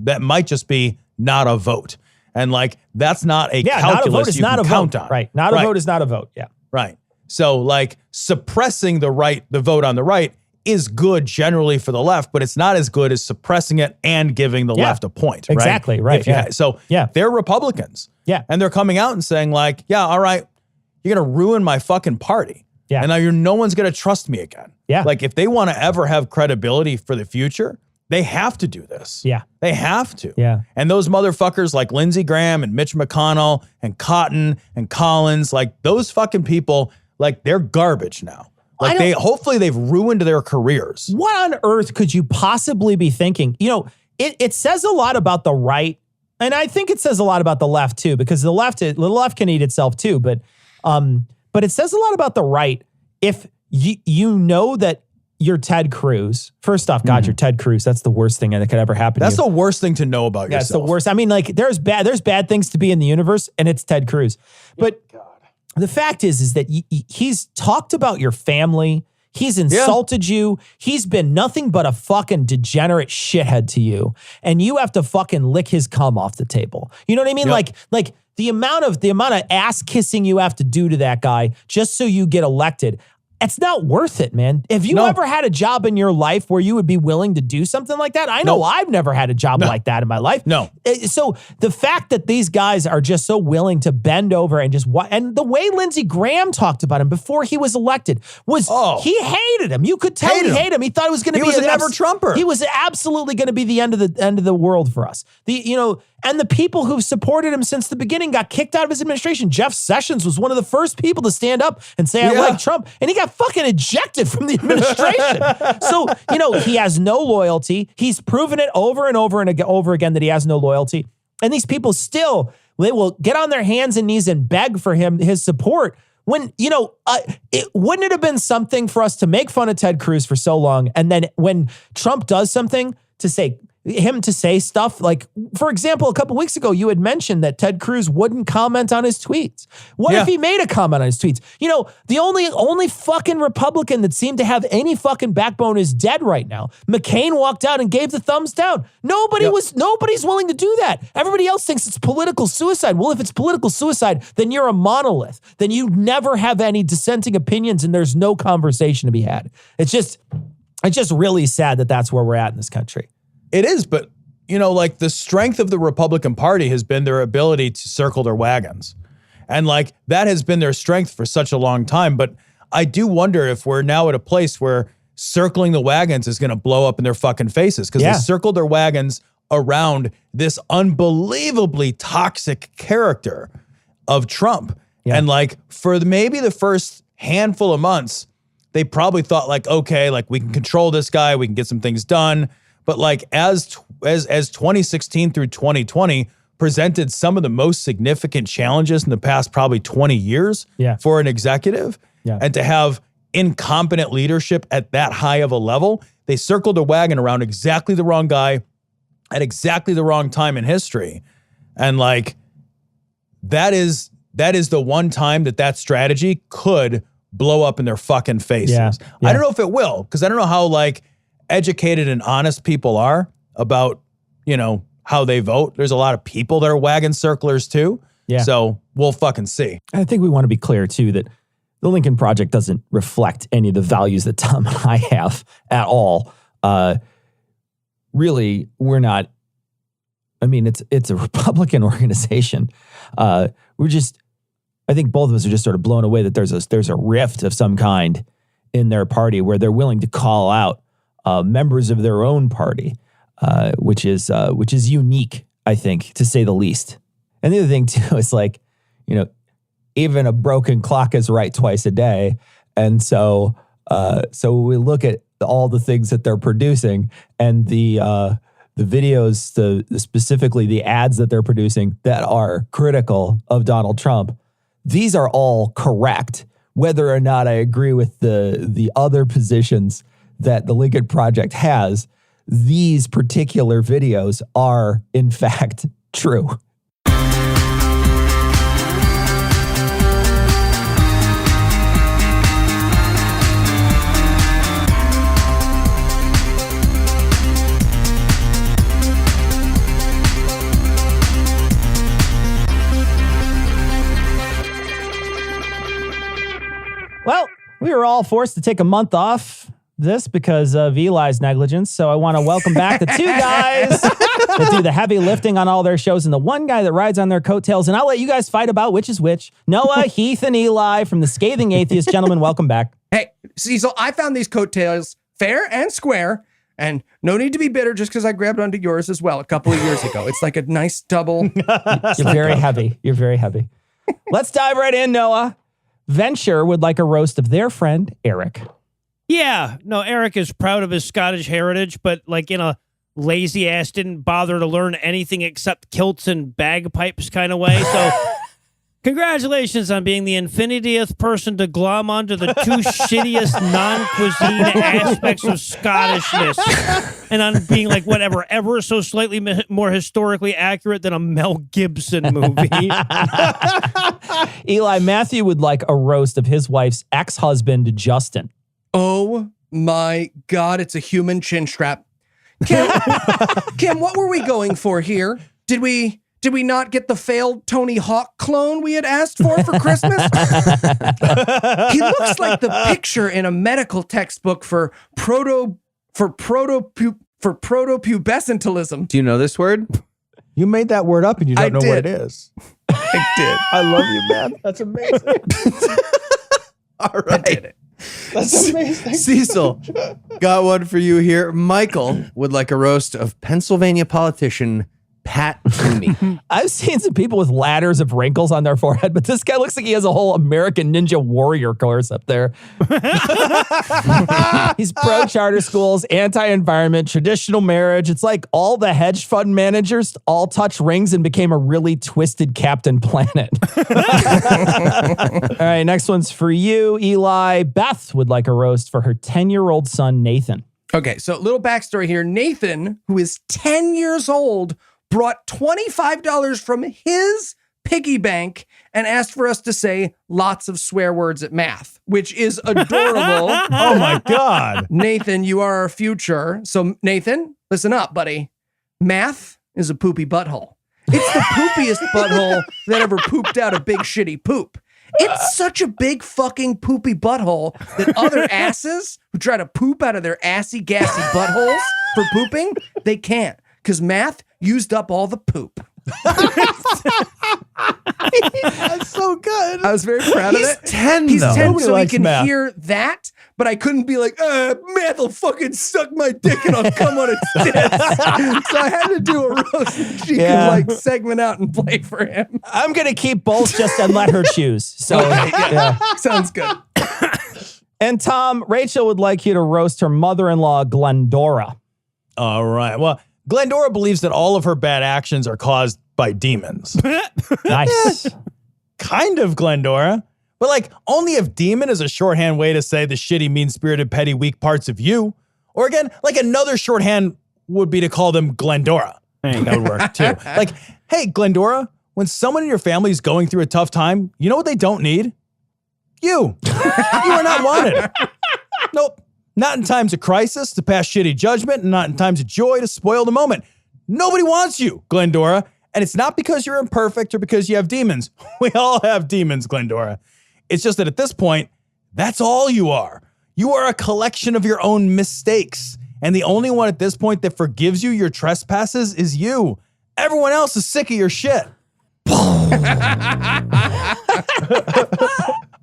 That might just be not a vote. And like, that's not a calculus you can count on. Right. Not a vote is not a vote. Yeah. Right. So like suppressing the vote on the right is good generally for the left, but it's not as good as suppressing it and giving the left a point. Exactly. Right. So they're Republicans. Yeah. And they're coming out and saying like, yeah, all right, you're going to ruin my fucking party. Yeah. And now no one's going to trust me again. Yeah. Like if they want to ever have credibility for the future, they have to do this. Yeah. They have to. Yeah. And those motherfuckers like Lindsey Graham and Mitch McConnell and Cotton and Collins, like those fucking people, like they're garbage now. Like hopefully they've ruined their careers. What on earth could you possibly be thinking? You know, it says a lot about the right, and I think it says a lot about the left too, because the left can eat itself too. But it says a lot about the right if you know that you're Ted Cruz. First off, God, you're Ted Cruz. That's the worst thing that could ever happen. That's to you. the worst thing to know about yourself. That's the worst. I mean, like there's bad things to be in the universe, and it's Ted Cruz. But the fact is that he's talked about your family. He's insulted you. He's been nothing but a fucking degenerate shithead to you. And you have to fucking lick his cum off the table. You know what I mean? Yep. Like the amount of ass kissing you have to do to that guy just so you get elected. It's not worth it, man. Have you ever had a job in your life where you would be willing to do something like that? I know I've never had a job like that in my life. No. So the fact that these guys are just so willing to bend over and and the way Lindsey Graham talked about him before he was elected was he hated him. You could tell he hated him. He thought it was going to be an ever-Trumper. He was absolutely going to be the end of the world for us. And the people who've supported him since the beginning got kicked out of his administration. Jeff Sessions was one of the first people to stand up and say, I like Trump. And he got fucking ejected from the administration. So, he has no loyalty. He's proven it over and over and over again that he has no loyalty. And these people still, they will get on their hands and knees and beg for his support. When, wouldn't it have been something for us to make fun of Ted Cruz for so long? And then when Trump does something to say stuff like, for example, a couple weeks ago, you had mentioned that Ted Cruz wouldn't comment on his tweets. What if he made a comment on his tweets? The only fucking Republican that seemed to have any fucking backbone is dead right now. McCain walked out and gave the thumbs down. Nobody's willing to do that. Everybody else thinks it's political suicide. Well, if it's political suicide, then you're a monolith. Then you never have any dissenting opinions and there's no conversation to be had. It's just really sad that that's where we're at in this country. It is, but, like the strength of the Republican Party has been their ability to circle their wagons. And like that has been their strength for such a long time. But I do wonder if we're now at a place where circling the wagons is going to blow up in their fucking faces because they circled their wagons around this unbelievably toxic character of Trump. Yeah. And like for maybe the first handful of months, they probably thought like, okay, like we can control this guy, we can get some things done. But like as 2016 through 2020 presented some of the most significant challenges in the past probably 20 years for an executive, and to have incompetent leadership at that high of a level, they circled a wagon around exactly the wrong guy at exactly the wrong time in history. And like that is the one time that strategy could blow up in their fucking faces. I don't know if it will, because I don't know how like educated and honest people are about, how they vote. There's a lot of people that are wagon circlers too. Yeah. So we'll fucking see. I think we want to be clear too that the Lincoln Project doesn't reflect any of the values that Tom and I have at all. Really, we're not. I mean, it's a Republican organization. I think both of us are just sort of blown away that there's a rift of some kind in their party where they're willing to call out members of their own party, which is unique, I think, to say the least. And the other thing too is like, even a broken clock is right twice a day, and so we look at all the things that they're producing and the videos, specifically the ads that they're producing that are critical of Donald Trump. These are all correct, whether or not I agree with the other positions that the Lincoln Project has. These particular videos are, in fact, true. Well, we were all forced to take a month off this because of Eli's negligence. So I want to welcome back the two guys that do the heavy lifting on all their shows and the one guy that rides on their coattails. And I'll let you guys fight about which is which. Noah, Heath, and Eli from the Scathing Atheist. Gentlemen, welcome back. Hey, Cecil, I found these coattails fair and square, and no need to be bitter just because I grabbed onto yours as well a couple of years ago. It's like a nice double. You're very heavy. You're very heavy. Let's dive right in, Noah. Venture would like a roast of their friend, Eric. Yeah, no, Eric is proud of his Scottish heritage, but like in a lazy ass didn't bother to learn anything except kilts and bagpipes kind of way. So congratulations on being the infinitieth person to glom onto the two shittiest non-cuisine aspects of Scottishness and on being like whatever, ever so slightly more historically accurate than a Mel Gibson movie. Eli, Matthew would like a roast of his wife's ex-husband, Justin. Oh my God, it's a human chin strap. Kim, what were we going for here? Did we not get the failed Tony Hawk clone we had asked for Christmas? He looks like the picture in a medical textbook for protopubescentalism. Do you know this word? You made that word up and you don't know what it is. I did. I love you, man. That's amazing. All right. I did it. That's amazing. Cecil, got one for you here. Michael would like a roast of Pennsylvania politician Pat Toomey. I've seen some people with ladders of wrinkles on their forehead, but this guy looks like he has a whole American Ninja Warrior course up there. He's pro-charter schools, anti-environment, traditional marriage. It's like all the hedge fund managers all touched rings and became a really twisted Captain Planet. All right, next one's for you, Eli. Beth would like a roast for her 10-year-old son, Nathan. Okay, so little backstory here. Nathan, who is 10 years old, brought $25 from his piggy bank and asked for us to say lots of swear words at math, which is adorable. Oh my God. Nathan, you are our future. So Nathan, listen up, buddy. Math is a poopy butthole. It's the poopiest butthole that ever pooped out a big shitty poop. It's such a big fucking poopy butthole that other asses who try to poop out of their assy gassy buttholes for pooping, they can't. Because math used up all the poop. That's so good. I was very proud of it. He's 10, He's though. 10, Nobody so he likes can math. hear that, but I couldn't be like, math will fucking suck my dick and I'll come on its tits. So I had to do a roast that she could like segment out and play for him. I'm going to keep both just and let her choose. So yeah. Sounds good. And Tom, Rachel would like you to roast her mother-in-law, Glendora. All right. Well, Glendora believes that all of her bad actions are caused by demons. Nice. Kind of, Glendora. But like, only if demon is a shorthand way to say the shitty, mean-spirited, petty, weak parts of you. Or again, like another shorthand would be to call them Glendora. That would work too. Like, hey, Glendora, when someone in your family is going through a tough time, you know what they don't need? You. You are not wanted. Nope. Not in times of crisis to pass shitty judgment, and not in times of joy to spoil the moment. Nobody wants you, Glendora. And it's not because you're imperfect or because you have demons. We all have demons, Glendora. It's just that at this point, that's all you are. You are a collection of your own mistakes. And the only one at this point that forgives you your trespasses is you. Everyone else is sick of your shit.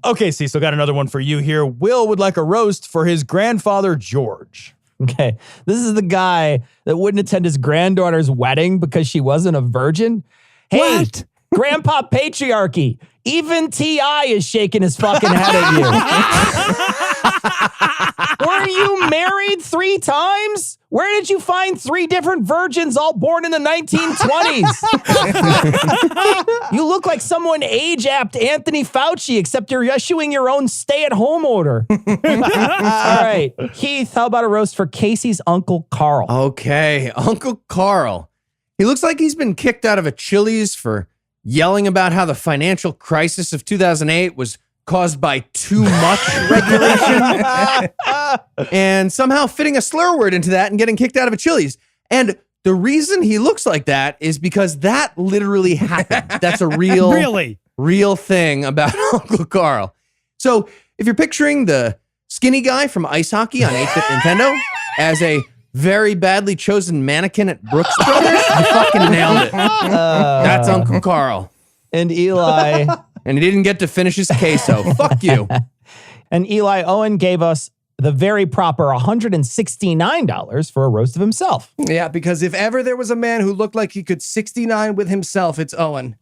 Okay, Cecil, got another one for you here. Will would like a roast for his grandfather, George. Okay, this is the guy that wouldn't attend his granddaughter's wedding because she wasn't a virgin. Hey, What? Grandpa Patriarchy, even T.I. is shaking his fucking head at you. Were you married 3 times? Where did you find 3 different virgins all born in the 1920s? You look like someone age-apped Anthony Fauci, except you're issuing your own stay-at-home order. All right, Keith, how about a roast for Casey's Uncle Carl? Okay, Uncle Carl. He looks like he's been kicked out of a Chili's for yelling about how the financial crisis of 2008 was caused by too much regulation and somehow fitting a slur word into that and getting kicked out of a Chili's. And the reason he looks like that is because that literally happened. That's a real thing about Uncle Carl. So if you're picturing the skinny guy from ice hockey on 8-bit Nintendo as a very badly chosen mannequin at Brooks Brothers. You fucking nailed it. That's Uncle Carl. And Eli. And he didn't get to finish his queso. Fuck you. And Eli Owen gave us the very proper $169 for a roast of himself. Yeah, because if ever there was a man who looked like he could 69 with himself, it's Owen.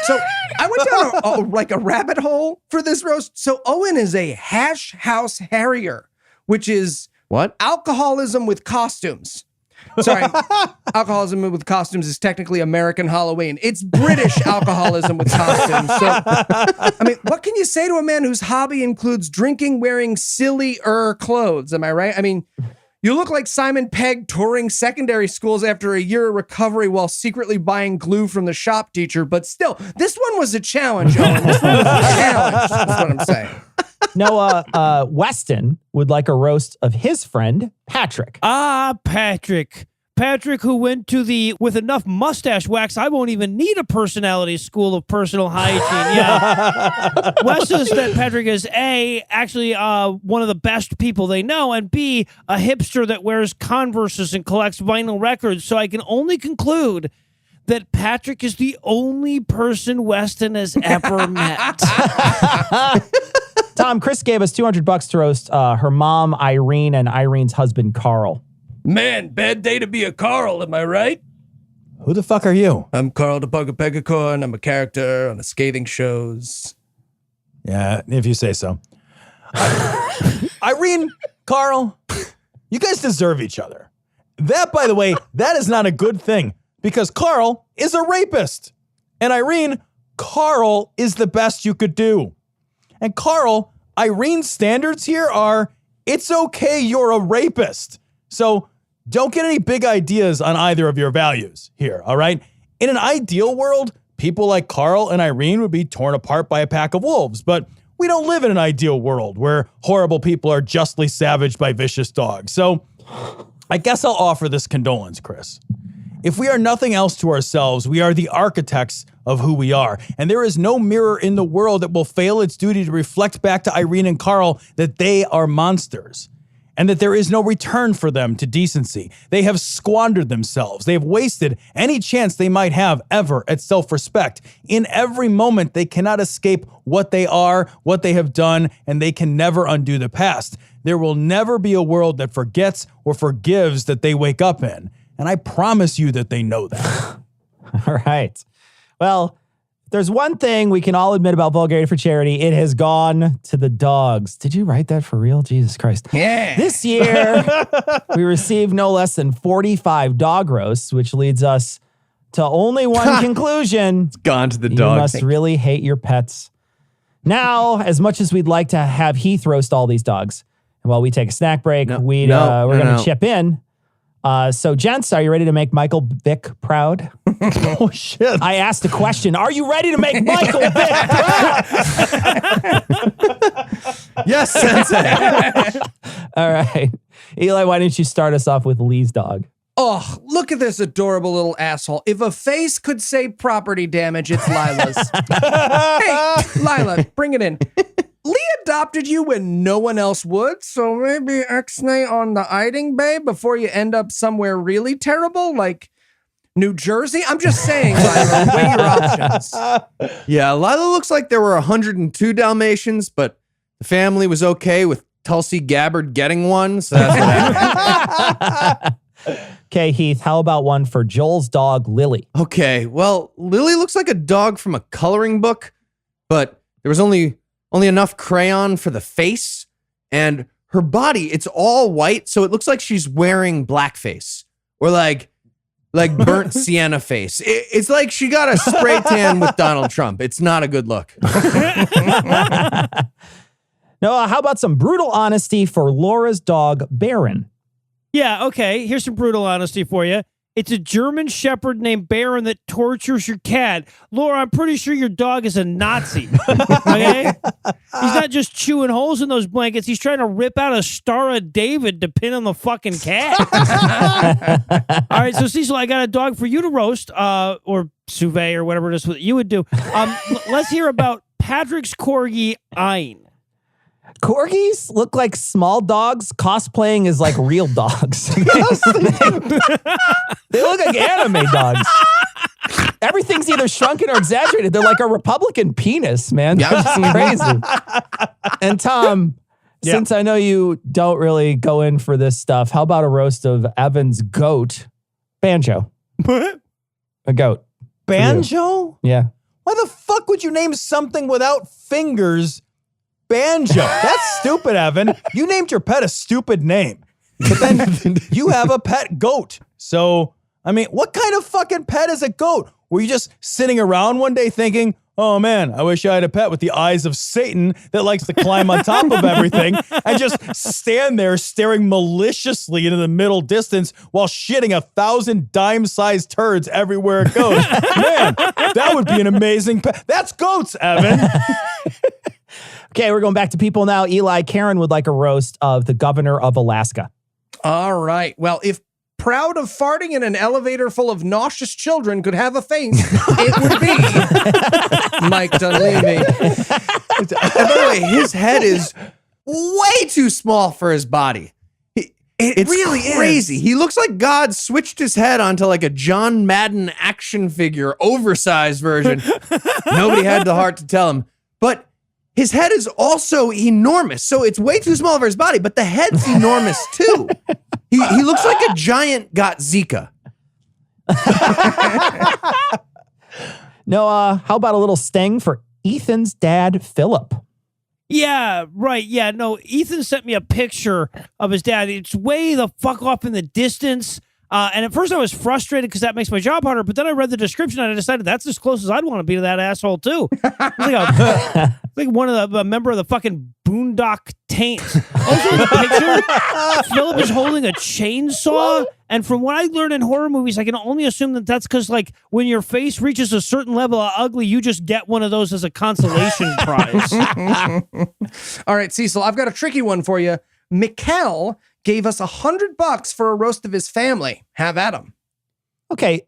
So I went down like a rabbit hole for this roast. So Owen is a hash house harrier, which is what? Alcoholism with costumes. Sorry, alcoholism with costumes is technically American Halloween. It's British alcoholism with costumes. So, I mean, what can you say to a man whose hobby includes drinking, wearing silly-er clothes? Am I right? I mean, you look like Simon Pegg touring secondary schools after a year of recovery while secretly buying glue from the shop teacher. But still, this one was a challenge, Owen. This one was a challenge. That's what I'm saying. Noah Weston would like a roast of his friend, Patrick. Ah, Patrick. Patrick, who went to with enough mustache wax, I won't even need a personality school of personal hygiene. Yeah. Wes says that Patrick is A, actually one of the best people they know, and B, a hipster that wears Converses and collects vinyl records. So I can only conclude that Patrick is the only person Weston has ever met. Tom, Chris gave us $200 to roast her mom, Irene, and Irene's husband, Carl. Man, bad day to be a Carl, am I right? Who the fuck are you? I'm Carl the Pegacorn. I'm a character on the scathing shows. Yeah, if you say so. Irene, Carl, you guys deserve each other. That, by the way, that is not a good thing because Carl is a rapist. And Irene, Carl is the best you could do. And Carl, Irene's standards here are, it's okay, you're a rapist. So don't get any big ideas on either of your values here, all right? In an ideal world, people like Carl and Irene would be torn apart by a pack of wolves, but we don't live in an ideal world where horrible people are justly savaged by vicious dogs. So I guess I'll offer this condolence, Chris. If we are nothing else to ourselves, we are the architects of who we are. And there is no mirror in the world that will fail its duty to reflect back to Irene and Carl that they are monsters and that there is no return for them to decency. They have squandered themselves. They have wasted any chance they might have ever at self-respect. In every moment, they cannot escape what they are, what they have done, and they can never undo the past. There will never be a world that forgets or forgives that they wake up in. And I promise you that they know that. All right. Well, there's one thing we can all admit about Vulgarity for Charity. It has gone to the dogs. Did you write that for real? Jesus Christ. Yeah. This year, we received no less than 45 dog roasts, which leads us to only one conclusion. It's gone to the You dogs. must really hate your pets. Now, as much as we'd like to have Heath roast all these dogs, and while we take a snack break, we're going to chip in. So, gents, are you ready to make Michael Vick proud? Oh, shit. I asked a question. Are you ready to make Michael Vick proud? Yes, Sensei. All right. Eli, why don't you start us off with Lee's dog? Oh, look at this adorable little asshole. If a face could say property damage, it's Lila's. Hey, Lila, bring it in. Lee adopted you when no one else would, so maybe X-nay on the iding bay before you end up somewhere really terrible, like New Jersey? I'm just saying, Lila, weigh your options. Yeah, Lila looks like there were 102 Dalmatians, but the family was okay with Tulsi Gabbard getting one, so that's what happened. Okay, Heath, how about one for Joel's dog, Lily? Okay, well, Lily looks like a dog from a coloring book, but there was only enough crayon for the face, and her body, it's all white, so it looks like she's wearing blackface, or like burnt sienna face. It's like she got a spray tan with Donald Trump. It's not a good look. Noah, how about some brutal honesty for Laura's dog, Baron? Yeah, okay. Here's some brutal honesty for you. It's a German Shepherd named Baron that tortures your cat. Laura, I'm pretty sure your dog is a Nazi. Okay? He's not just chewing holes in those blankets. He's trying to rip out a Star of David to pin on the fucking cat. All right, so Cecil, I got a dog for you to roast, or Suve, or whatever it is you would do. Let's hear about Patrick's corgi, Ein. Corgis look like small dogs cosplaying as like real dogs. They look like anime dogs. Everything's either shrunken or exaggerated. They're like a Republican penis, man. They're just crazy. And Tom, since I know you don't really go in for this stuff, how about a roast of Evan's goat, Banjo? What? A goat. Banjo? Yeah. Why the fuck would you name something without fingers Banjo? That's stupid, Evan. You named your pet a stupid name. But then you have a pet goat. So, I mean, what kind of fucking pet is a goat? Were you just sitting around one day thinking, oh man, I wish I had a pet with the eyes of Satan that likes to climb on top of everything and just stand there staring maliciously into the middle distance while shitting 1,000 dime-sized turds everywhere it goes? Man, that would be an amazing pet. That's goats, Evan. Okay, we're going back to people now. Eli, Karen would like a roast of the governor of Alaska. All right. Well, if proud of farting in an elevator full of nauseous children could have a face, it would be Mike Dunleavy. And by the way, his head is way too small for his body. It's really crazy. He looks like God switched his head onto like a John Madden action figure, oversized version. Nobody had the heart to tell him. But his head is also enormous, so it's way too small for his body, but the head's enormous too. He looks like a giant got Zika. No, how about a little sting for Ethan's dad, Philip? Yeah, right. Yeah, no, Ethan sent me a picture of his dad. It's way the fuck off in the distance. And at first I was frustrated because that makes my job harder, but then I read the description and I decided that's as close as I'd want to be to that asshole too. It's like one of a member of the fucking Boondock Taints. Also in the picture, Philip is holding a chainsaw, and from what I learned in horror movies, I can only assume that that's because like when your face reaches a certain level of ugly, you just get one of those as a consolation prize. All right, Cecil, I've got a tricky one for you. Mikkel gave us $100 for a roast of his family. Have at him. Okay,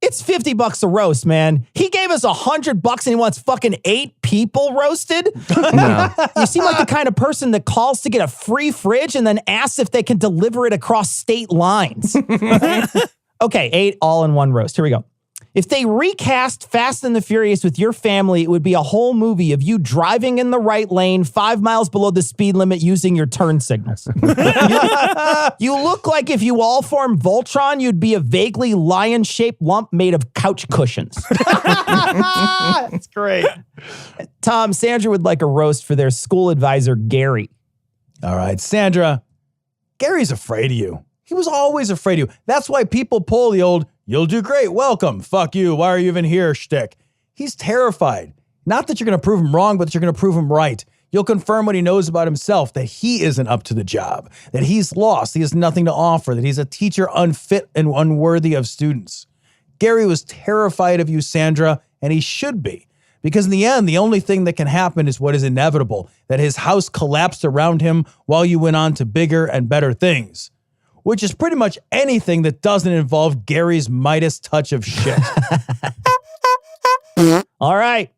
it's $50 a roast, man. He gave us $100 and he wants fucking 8 people roasted? No. You seem like the kind of person that calls to get a free fridge and then asks if they can deliver it across state lines. Okay, 8 all in one roast. Here we go. If they recast Fast and the Furious with your family, it would be a whole movie of you driving in the right lane 5 miles below the speed limit using your turn signals. You look like if you all formed Voltron, you'd be a vaguely lion-shaped lump made of couch cushions. That's great. Tom, Sandra would like a roast for their school advisor, Gary. All right, Sandra, Gary's afraid of you. He was always afraid of you. That's why people pull the old, you'll do great, welcome, fuck you, why are you even here shtick. He's terrified. Not that you're going to prove him wrong, but that you're going to prove him right. You'll confirm what he knows about himself, that he isn't up to the job, that he's lost, he has nothing to offer, that he's a teacher unfit and unworthy of students. Gary was terrified of you, Sandra, and he should be. Because in the end, the only thing that can happen is what is inevitable, that his house collapsed around him while you went on to bigger and better things. Which is pretty much anything that doesn't involve Gary's Midas touch of shit. All right.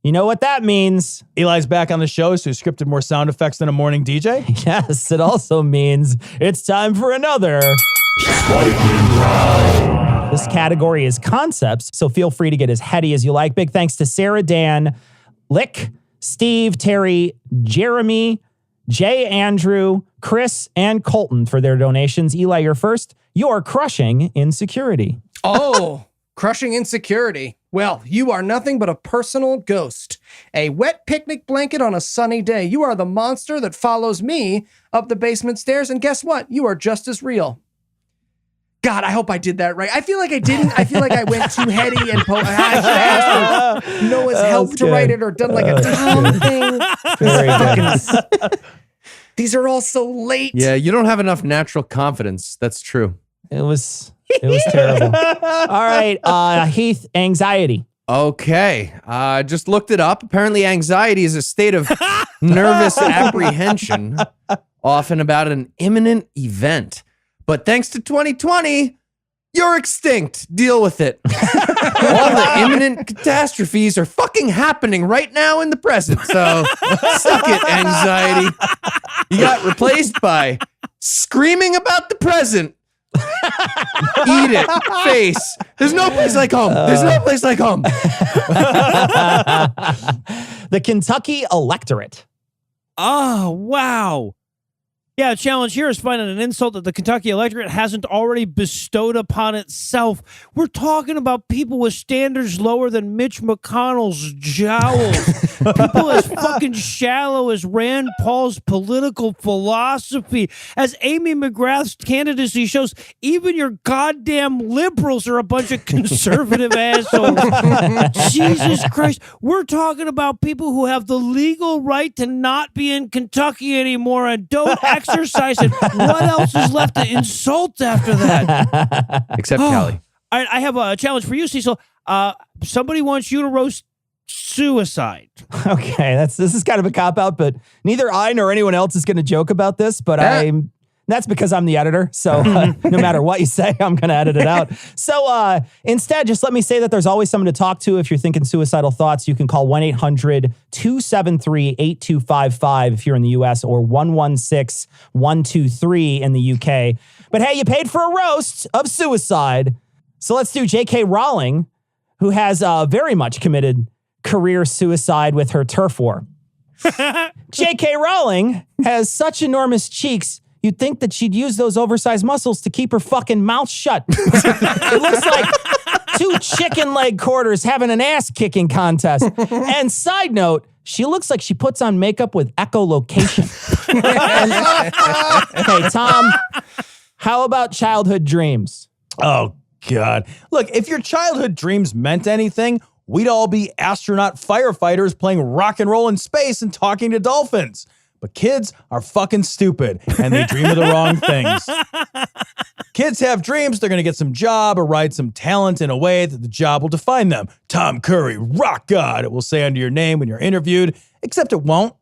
You know what that means. Eli's back on the show, so he scripted more sound effects than a morning DJ. Yes, it also means it's time for another This category is concepts, so feel free to get as heady as you like. Big thanks to Sarah, Dan, Lick, Steve, Terry, Jeremy, Jay, Andrew, Chris, and Colton for their donations. Eli, you're first. You're crushing insecurity. Oh, crushing insecurity. Well, you are nothing but a personal ghost. A wet picnic blanket on a sunny day. You are the monster that follows me up the basement stairs, and guess what? You are just as real. God, I hope I did that right. I feel like I didn't. I feel like I went too heady and I should have asked for Noah's help to write it or done like a Tom thing. Very good. These are all so late. Yeah, you don't have enough natural confidence. That's true. It was terrible. All right, Heath, anxiety. Okay, just looked it up. Apparently, anxiety is a state of nervous apprehension, often about an imminent event. But thanks to 2020, You're extinct. Deal with it. All the imminent catastrophes are fucking happening right now in the present. So suck it, anxiety. You got replaced by screaming about the present. Eat it. Face. There's no place like home. There's no place like home. The Kentucky electorate. Oh, wow. Yeah, a challenge here is finding an insult that the Kentucky electorate hasn't already bestowed upon itself. We're talking about people with standards lower than Mitch McConnell's jowls. People as fucking shallow as Rand Paul's political philosophy. As Amy McGrath's candidacy shows, even your goddamn liberals are a bunch of conservative assholes. Jesus Christ. We're talking about people who have the legal right to not be in Kentucky anymore and don't exercise it. What else is left to insult after that? Except Kelly. I have a challenge for you, Cecil. Somebody wants you to roast suicide. Okay, this is kind of a cop-out, but neither I nor anyone else is going to joke about this, but that's because I'm the editor, so no matter what you say, I'm going to edit it out. So instead, just let me say that there's always someone to talk to. If you're thinking suicidal thoughts, you can call 1-800-273-8255 if you're in the U.S. or 116-123 in the U.K. But hey, you paid for a roast of suicide. So let's do J.K. Rowling, who has very much committed career suicide with her turf war. J.K. Rowling has such enormous cheeks, you'd think that she'd use those oversized muscles to keep her fucking mouth shut. It looks like two chicken leg quarters having an ass-kicking contest. And side note, she looks like she puts on makeup with echolocation. Okay, Tom, how about childhood dreams? Oh, God. Look, if your childhood dreams meant anything, we'd all be astronaut firefighters playing rock and roll in space and talking to dolphins. But kids are fucking stupid, and they dream of the wrong things. Kids have dreams they're going to get some job or ride some talent in a way that the job will define them. Tom Curry, rock god, it will say under your name when you're interviewed, except it won't.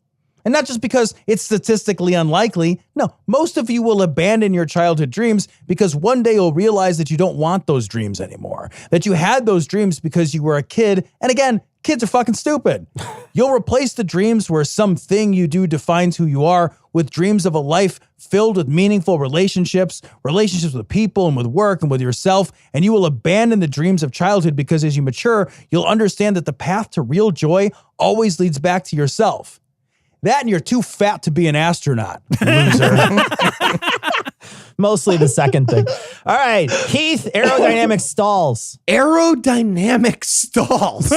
And not just because it's statistically unlikely. No, most of you will abandon your childhood dreams because one day you'll realize that you don't want those dreams anymore. That you had those dreams because you were a kid. And again, kids are fucking stupid. You'll replace the dreams where something you do defines who you are with dreams of a life filled with meaningful relationships with people and with work and with yourself. And you will abandon the dreams of childhood because as you mature, you'll understand that the path to real joy always leads back to yourself. That and you're too fat to be an astronaut, loser. Mostly the second thing. All right, Keith, aerodynamic stalls. Aerodynamic stalls.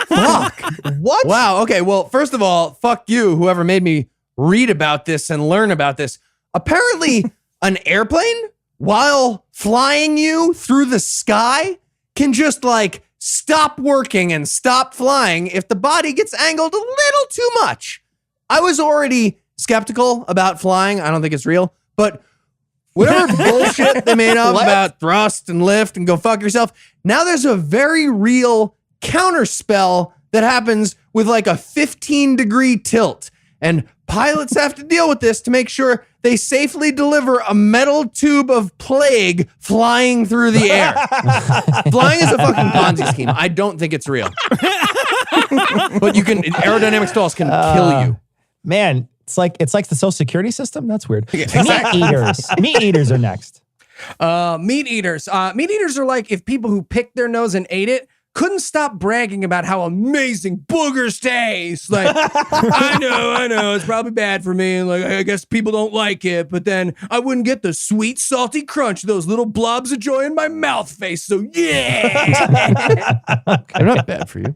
Fuck. What? Wow. Okay. Well, first of all, fuck you, whoever made me read about this and learn about this. Apparently, an airplane, while flying you through the sky, can just like stop working and stop flying if the body gets angled a little too much. I was already skeptical about flying. I don't think it's real, but whatever bullshit they made up about thrust and lift and go fuck yourself. Now there's a very real counterspell that happens with like a 15-degree tilt. And pilots have to deal with this to make sure they safely deliver a metal tube of plague flying through the air. Flying is a fucking Ponzi scheme. I don't think it's real. But aerodynamic stalls can kill you. Man, it's like the Social Security system. That's weird. Meat eaters. Meat eaters are next. Meat eaters. Meat eaters are like if people who picked their nose and ate it couldn't stop bragging about how amazing boogers taste. Like, I know, it's probably bad for me. And like, I guess people don't like it, but then I wouldn't get the sweet, salty crunch, those little blobs of joy in my mouth face. So yeah. They're not bad for you.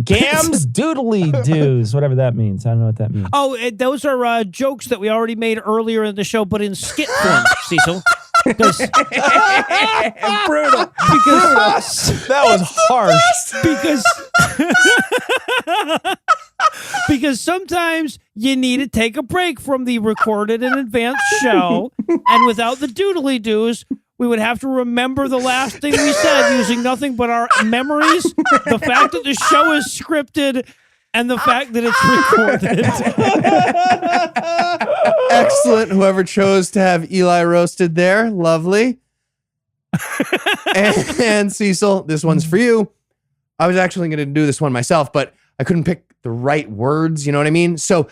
Gams doodly doos, whatever that means. I don't know what that means. Oh, those are jokes that we already made earlier in the show, but in skit form, Cecil. Brutal. Because that was harsh. Because sometimes you need to take a break from the recorded and advanced show, and without the doodly doos, we would have to remember the last thing we said using nothing but our memories. The fact that the show is scripted, and the fact that it's recorded. Excellent. Whoever chose to have Eli roasted there. Lovely. and Cecil, this one's for you. I was actually going to do this one myself, but I couldn't pick the right words. You know what I mean? So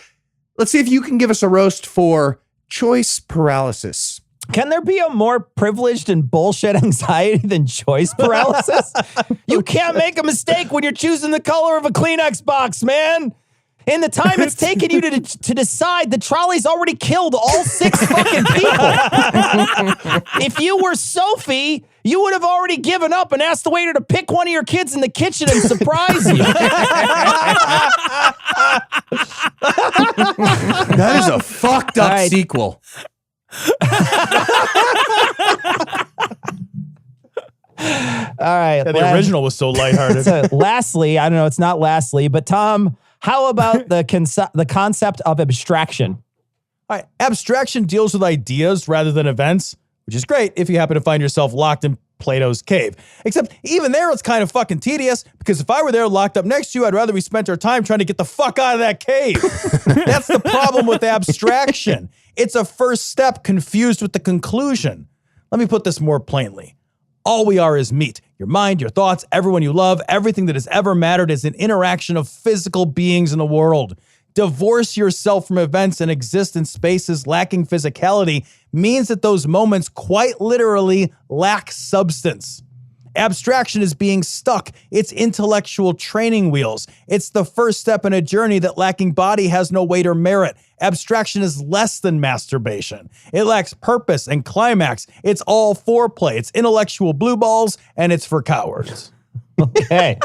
let's see if you can give us a roast for choice paralysis. Can there be a more privileged and bullshit anxiety than choice paralysis? You can't make a mistake when you're choosing the color of a Kleenex box, man. In the time it's taken you to decide, the trolley's already killed all 6 fucking people. If you were Sophie, you would have already given up and asked the waiter to pick one of your kids in the kitchen and surprise you. That is a fucked up sequel. All right. Yeah, the original was so lighthearted. So, lastly, I don't know, it's not lastly, but Tom, how about the concept of abstraction? All right. Abstraction deals with ideas rather than events, which is great if you happen to find yourself locked in Plato's cave. Except even there, it's kind of fucking tedious because if I were there locked up next to you, I'd rather we spent our time trying to get the fuck out of that cave. That's the problem with abstraction. It's a first step confused with the conclusion. Let me put this more plainly. All we are is meat. Your mind, your thoughts, everyone you love, everything that has ever mattered is an interaction of physical beings in the world. Divorce yourself from events and exist in spaces lacking physicality means that those moments quite literally lack substance. Abstraction is being stuck. It's intellectual training wheels. It's the first step in a journey that lacking body has no weight or merit. Abstraction is less than masturbation. It lacks purpose and climax. It's all foreplay. It's intellectual blue balls, and it's for cowards. Okay.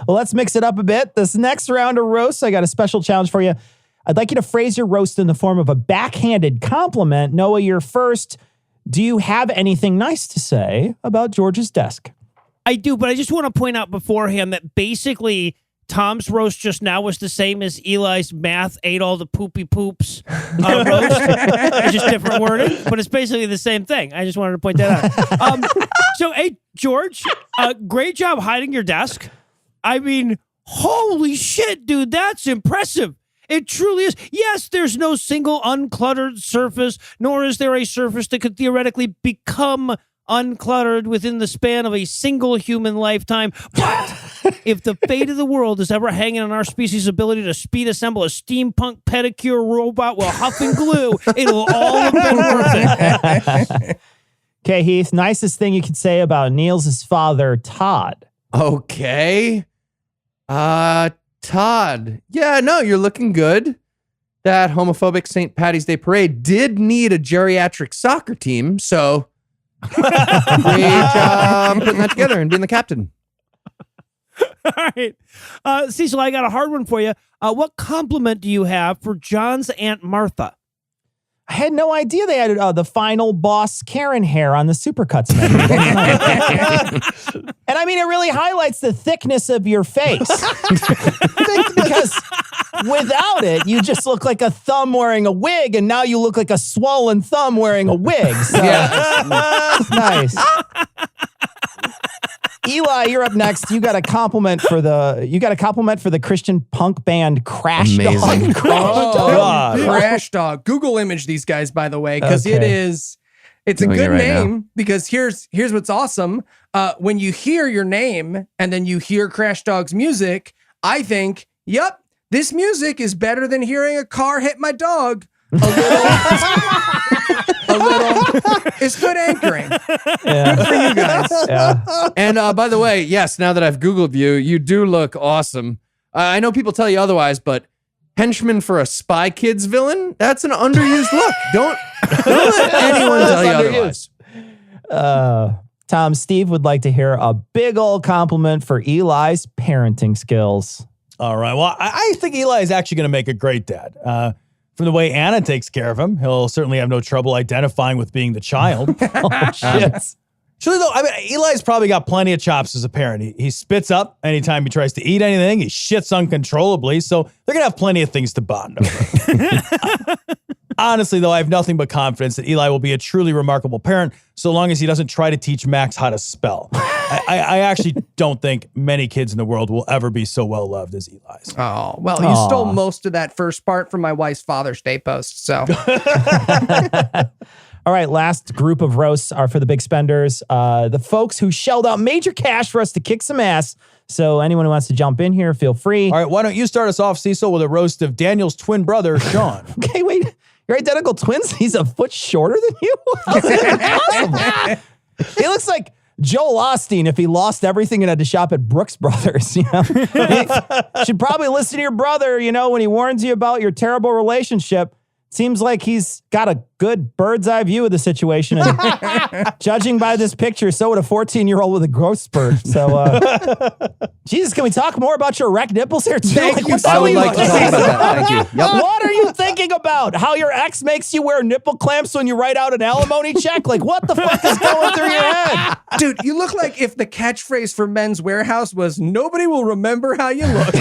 Well, let's mix it up a bit. This next round of roasts, I got a special challenge for you. I'd like you to phrase your roast in the form of a backhanded compliment. Noah, you're first. Do you have anything nice to say about George's desk? I do, but I just want to point out beforehand that basically Tom's roast just now was the same as Eli's math ate all the poopy poops roast. It's just different wording, but it's basically the same thing. I just wanted to point that out. So, hey, George, great job hiding your desk. I mean, holy shit, dude, that's impressive. It truly is. Yes, there's no single uncluttered surface, nor is there a surface that could theoretically become uncluttered within the span of a single human lifetime. But if the fate of the world is ever hanging on our species' ability to speed assemble a steampunk pedicure robot while huffing glue, it'll all have been worth it. Okay, Heath, nicest thing you could say about Niels' father, Todd. Okay. Todd. Yeah, no, you're looking good. That homophobic St. Patty's Day parade did need a geriatric soccer team, so great job putting that together and being the captain. All right. Cecil, I got a hard one for you. What compliment do you have for John's Aunt Martha? I had no idea they had the final boss Karen hair on the Supercuts menu. And I mean, it really highlights the thickness of your face. Because without it, you just look like a thumb wearing a wig, and now you look like a swollen thumb wearing a wig. So it's nice. Eli, you're up next. You got a compliment for the Christian punk band Crash Amazing. Dog. Crash Dog. Google image these guys, by the way, because it's a Doing good it right name. now. Because here's what's awesome. When you hear your name and then you hear Crash Dog's music, I think, yep, this music is better than hearing a car hit my dog. A little. It's good anchoring. Yeah. Good for you guys. Yeah. And by the way, yes, now that I've Googled you, you do look awesome. I know people tell you otherwise, but henchman for a Spy Kids villain, that's an underused look. Don't let anyone tell you otherwise. Tom, Steve would like to hear a big old compliment for Eli's parenting skills. All right. Well, I think Eli is actually going to make a great dad. From the way Anna takes care of him, he'll certainly have no trouble identifying with being the child. Oh, shit. Actually, though, I mean, Eli's probably got plenty of chops as a parent. He spits up anytime he tries to eat anything. He shits uncontrollably. So they're going to have plenty of things to bond over. Honestly, though, I have nothing but confidence that Eli will be a truly remarkable parent so long as he doesn't try to teach Max how to spell. I actually don't think many kids in the world will ever be so well loved as Eli's. Oh, well, you stole most of that first part from my wife's Father's Day post. So, all right, last group of roasts are for the big spenders. The folks who shelled out major cash for us to kick some ass. So anyone who wants to jump in here, feel free. All right, why don't you start us off, Cecil, with a roast of Daniel's twin brother, Sean. Okay, wait. You're identical twins? He's a foot shorter than you? How's that possible? He looks like Joel Osteen if he lost everything and had to shop at Brooks Brothers. You know? You should probably listen to your brother, you know, when he warns you about your terrible relationship. Seems like he's got a good bird's eye view of the situation. And judging by this picture, so would a 14-year-old with a growth spurt. So, Jesus, can we talk more about your erect nipples here too? Thank you so I would like to talk about that. Thank you. Yep. What are you thinking about? How your ex makes you wear nipple clamps when you write out an alimony check? Like, what the fuck is going through your head? dude, you look like if the catchphrase for Men's Warehouse was "Nobody will remember how you look."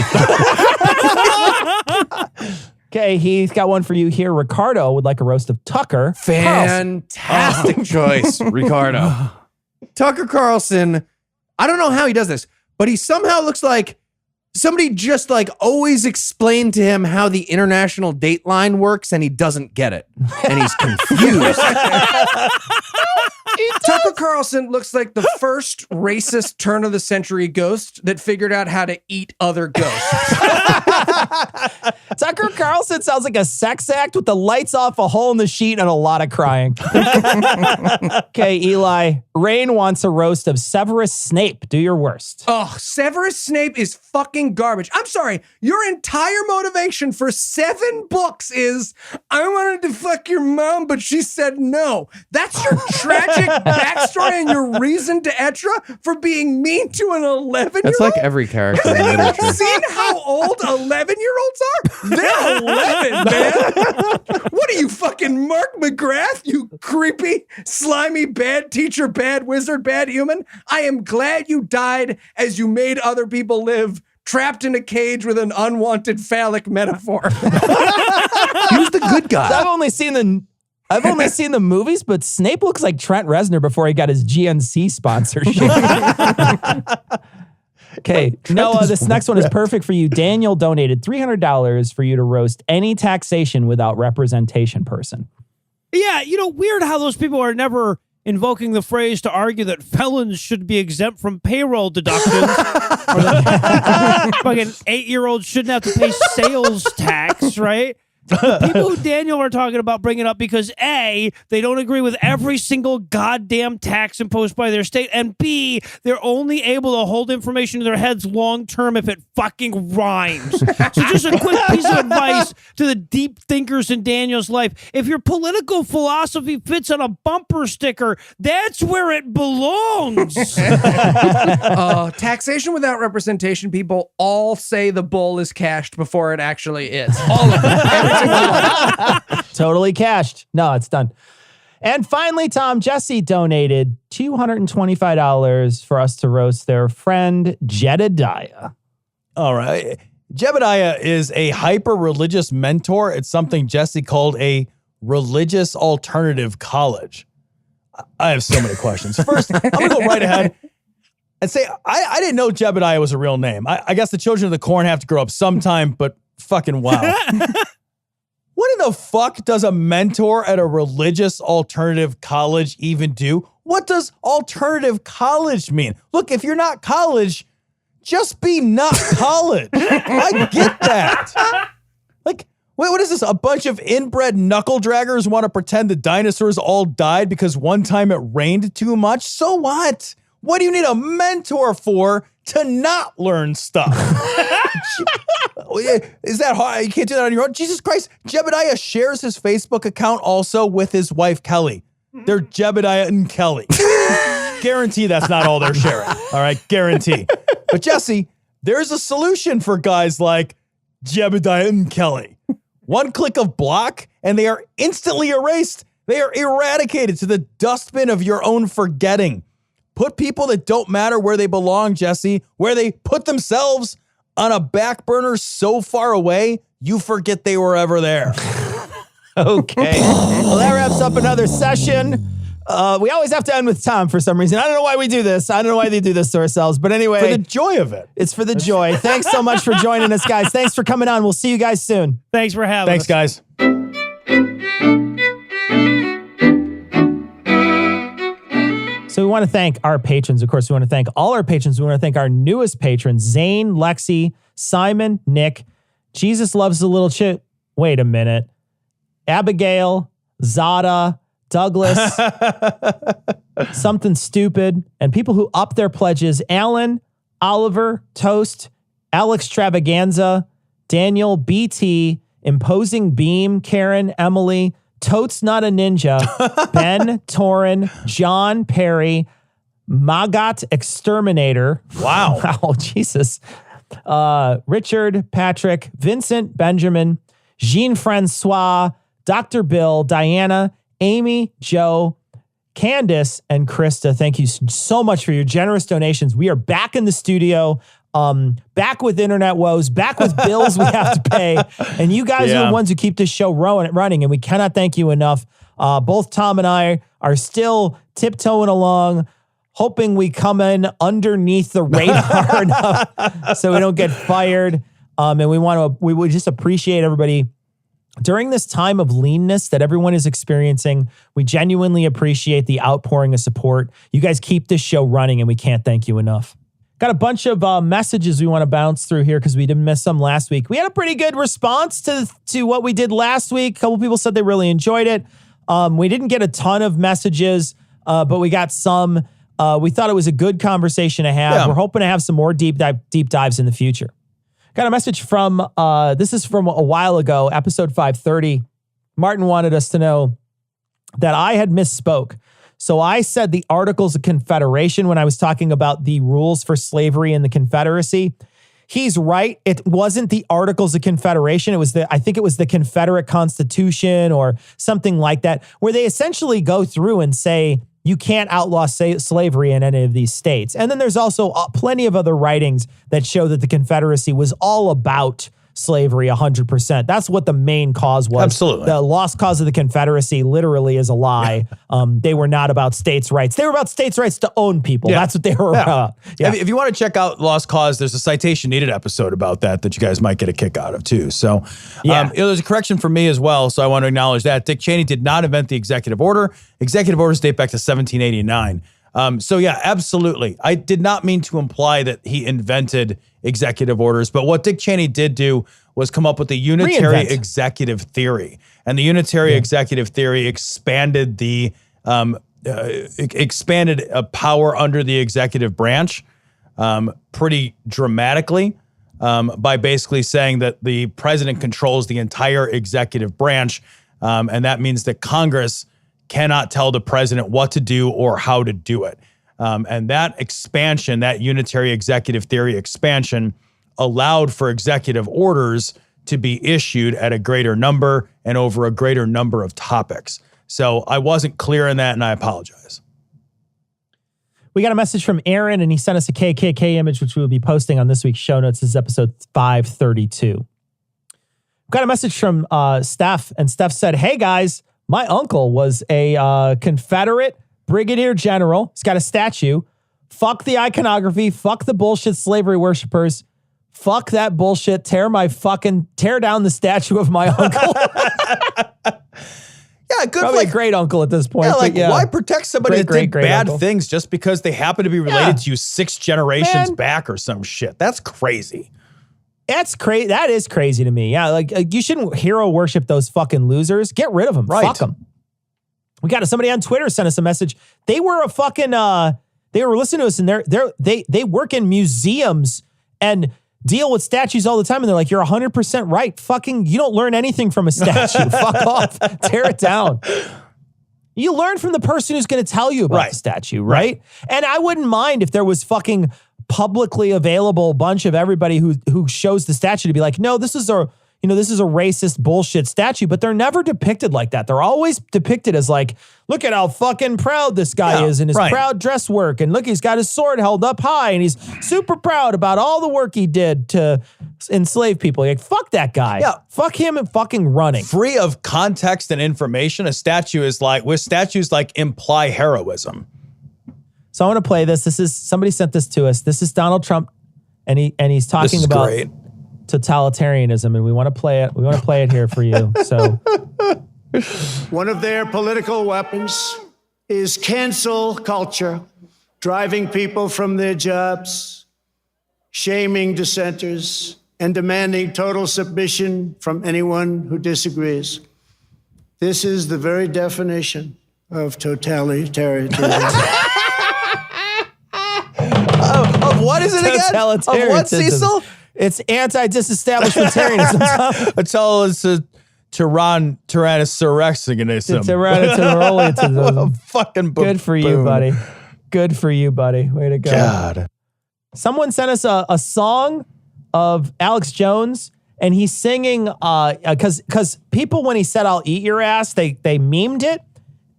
Okay, he's got one for you here. Ricardo would like a roast of Tucker. Fantastic choice, Ricardo. Tucker Carlson, I don't know how he does this, but he somehow looks like somebody just like always explained to him how the international date line works and he doesn't get it. And he's confused. Tucker Carlson looks like the first racist turn of the century ghost that figured out how to eat other ghosts. Tucker Carlson sounds like a sex act with the lights off, a hole in the sheet, and a lot of crying. Okay, Eli. Rain wants a roast of Severus Snape. Do your worst. Oh, Severus Snape is fucking garbage. I'm sorry. Your entire motivation for 7 books is, I wanted to fuck your mom, but she said no. That's your tragic backstory and your reason to Etra for being mean to an 11-year-old? That's like every character in Have literature. you seen how old 11-year-olds are? They're 11, man. What are you, fucking Mark McGrath, you creepy, slimy, bad teacher, bad wizard, bad human? I am glad you died as you made other people live, trapped in a cage with an unwanted phallic metaphor. He was the good guy. I've only seen the movies, but Snape looks like Trent Reznor before he got his GNC sponsorship. Okay, Noah, this next one is perfect for you. Daniel donated $300 for you to roast any taxation without representation person. Yeah, you know, weird how those people are never invoking the phrase to argue that felons should be exempt from payroll deductions. Or that fucking 8-year-olds shouldn't have to pay sales tax, right? The people who Daniel are talking about bringing up because A, they don't agree with every single goddamn tax imposed by their state, and B, they're only able to hold information in their heads long term if it fucking rhymes. So just a quick piece of advice to the deep thinkers in Daniel's life. If your political philosophy fits on a bumper sticker, that's where it belongs. Taxation without representation people all say the bull is cashed before it actually is. All of them. Totally cashed. No, it's done. And finally, Tom Jesse donated $225 for us to roast their friend Jedediah. All right. Jedediah is a hyper-religious mentor. It's something Jesse called a religious alternative college. I have so many questions. First, I'm going to go right ahead and say, I didn't know Jedediah was a real name. I guess the children of the corn have to grow up sometime, but fucking wow. What in the fuck does a mentor at a religious alternative college even do? What does alternative college mean? Look, if you're not college, just be not college. I get that. Like, wait, what is this? A bunch of inbred knuckle draggers want to pretend the dinosaurs all died because one time it rained too much? So what? What do you need a mentor for to not learn stuff? Is that hard? You can't do that on your own? Jesus Christ. Jedediah shares his Facebook account also with his wife, Kelly. They're Jedediah and Kelly. Guarantee that's not all they're sharing. All right, guarantee. But Jesse, there's a solution for guys like Jedediah and Kelly. One click of block, and they are instantly erased. They are eradicated to the dustbin of your own forgetting. Put people that don't matter where they belong, Jesse, where they put themselves on a back burner so far away, you forget they were ever there. Okay. Well, that wraps up another session We always have to end with Tom for some reason. I don't know why we do this. I don't know why they do this to ourselves. But anyway. For the joy of it. It's for the joy. Thanks so much for joining us, guys. Thanks for coming on. We'll see you guys soon. Thanks for having us. Thanks, guys. So we want to thank our patrons. Of course, we want to thank all our patrons. We want to thank our newest patrons, Zane, Lexi, Simon, Nick, Jesus Loves the Little Chip. Wait a minute. Abigail, Zada, Douglas, Something Stupid, and people who up their pledges, Alan, Oliver, Toast, Alex Travaganza, Daniel, BT, Imposing Beam, Karen, Emily, Totes Not a Ninja, Ben, Torin, John, Perry, Magat Exterminator. Wow. Wow, Jesus. Richard, Patrick, Vincent, Benjamin, Jean-Francois, Dr. Bill, Diana, Amy, Joe, Candace, and Krista. Thank you so much for your generous donations. We are back in the studio, back with internet woes, back with bills we have to pay. And you guys are the ones who keep this show running, and we cannot thank you enough. Both Tom and I are still tiptoeing along, hoping we come in underneath the radar enough so we don't get fired. And we would just appreciate everybody during this time of leanness that everyone is experiencing. We genuinely appreciate the outpouring of support. You guys keep this show running, and we can't thank you enough. Got a bunch of messages we want to bounce through here because we didn't miss some last week. We had a pretty good response to what we did last week. A couple people said they really enjoyed it. We didn't get a ton of messages, but we got some. We thought it was a good conversation to have. Yeah. We're hoping to have some more deep dives in the future. Got a message from, this is from a while ago, episode 530. Martin wanted us to know that I had misspoke. So I said the Articles of Confederation when I was talking about the rules for slavery in the Confederacy. He's right. It wasn't the Articles of Confederation. It was I think it was the Confederate Constitution or something like that, where they essentially go through and say, you can't outlaw slavery in any of these states. And then there's also plenty of other writings that show that the Confederacy was all about slavery 100%. That's what the main cause was. Absolutely. The lost cause of the Confederacy literally is a lie. They were not about states' rights. They were about states' rights to own people. Yeah. That's what they were about. Yeah. If you want to check out Lost Cause, there's a Citation Needed episode about that you guys might get a kick out of too. So there's a correction for me as well. So I want to acknowledge that. Dick Cheney did not invent the executive order. Executive orders date back to 1789. So yeah, absolutely. I did not mean to imply that he invented executive orders, but what Dick Cheney did do was come up with the unitary executive theory. And the unitary executive theory expanded the power under the executive branch pretty dramatically by basically saying that the president controls the entire executive branch. And that means that Congress cannot tell the president what to do or how to do it. And that expansion, that unitary executive theory expansion, allowed for executive orders to be issued at a greater number and over a greater number of topics. So I wasn't clear in that, and I apologize. We got a message from Aaron, and he sent us a KKK image, which we will be posting on this week's show notes. This is episode 532. Got a message from Steph, and Steph said, hey guys, my uncle was a Confederate brigadier general. He's got a statue. Fuck the iconography. Fuck the bullshit slavery worshipers. Fuck that bullshit. Tear down the statue of my uncle. Yeah, good. Probably a great uncle at this point. Yeah, why protect somebody that did bad things just because they happen to be related to you 6 generations back or some shit? That's crazy. That's crazy. That is crazy to me. Yeah, you shouldn't hero worship those fucking losers. Get rid of them. Right. Fuck them. We got somebody on Twitter sent us a message. They were a fucking they were listening to us, and they work in museums and deal with statues all the time, and they're like, you're 100% right. Fucking, you don't learn anything from a statue. Fuck off. Tear it down. You learn from the person who's going to tell you about the statue, right? And I wouldn't mind if there was fucking publicly available bunch of everybody who shows the statue to be like, no, this is this is a racist bullshit statue, but they're never depicted like that. They're always depicted as like, look at how fucking proud this guy is in his proud dress work. And look, he's got his sword held up high and he's super proud about all the work he did to enslave people. Like, fuck that guy. Yeah. Fuck him and fucking running. Free of context and information, statues like imply heroism. So I want to play this. Somebody sent this to us. This is Donald Trump, and he's talking about totalitarianism, and we want to play it. We want to play it here for you. So One of their political weapons is cancel culture, driving people from their jobs, shaming dissenters, and demanding total submission from anyone who disagrees. This is the very definition of totalitarianism. Of what is it again? Of what, Cecil? It's anti-disestablishmentarianism. It's all tyrannosaurexism. Tyrannosaurexism. Fucking good for you, buddy. Good for you, buddy. Way to go. God. Someone sent us a song of Alex Jones, and he's singing because people, when he said "I'll eat your ass," they memed it,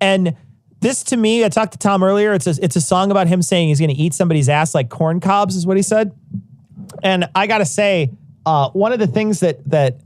and this, to me, I talked to Tom earlier. It's a song about him saying he's going to eat somebody's ass like corn cobs, is what he said. And I got to say, one of the things that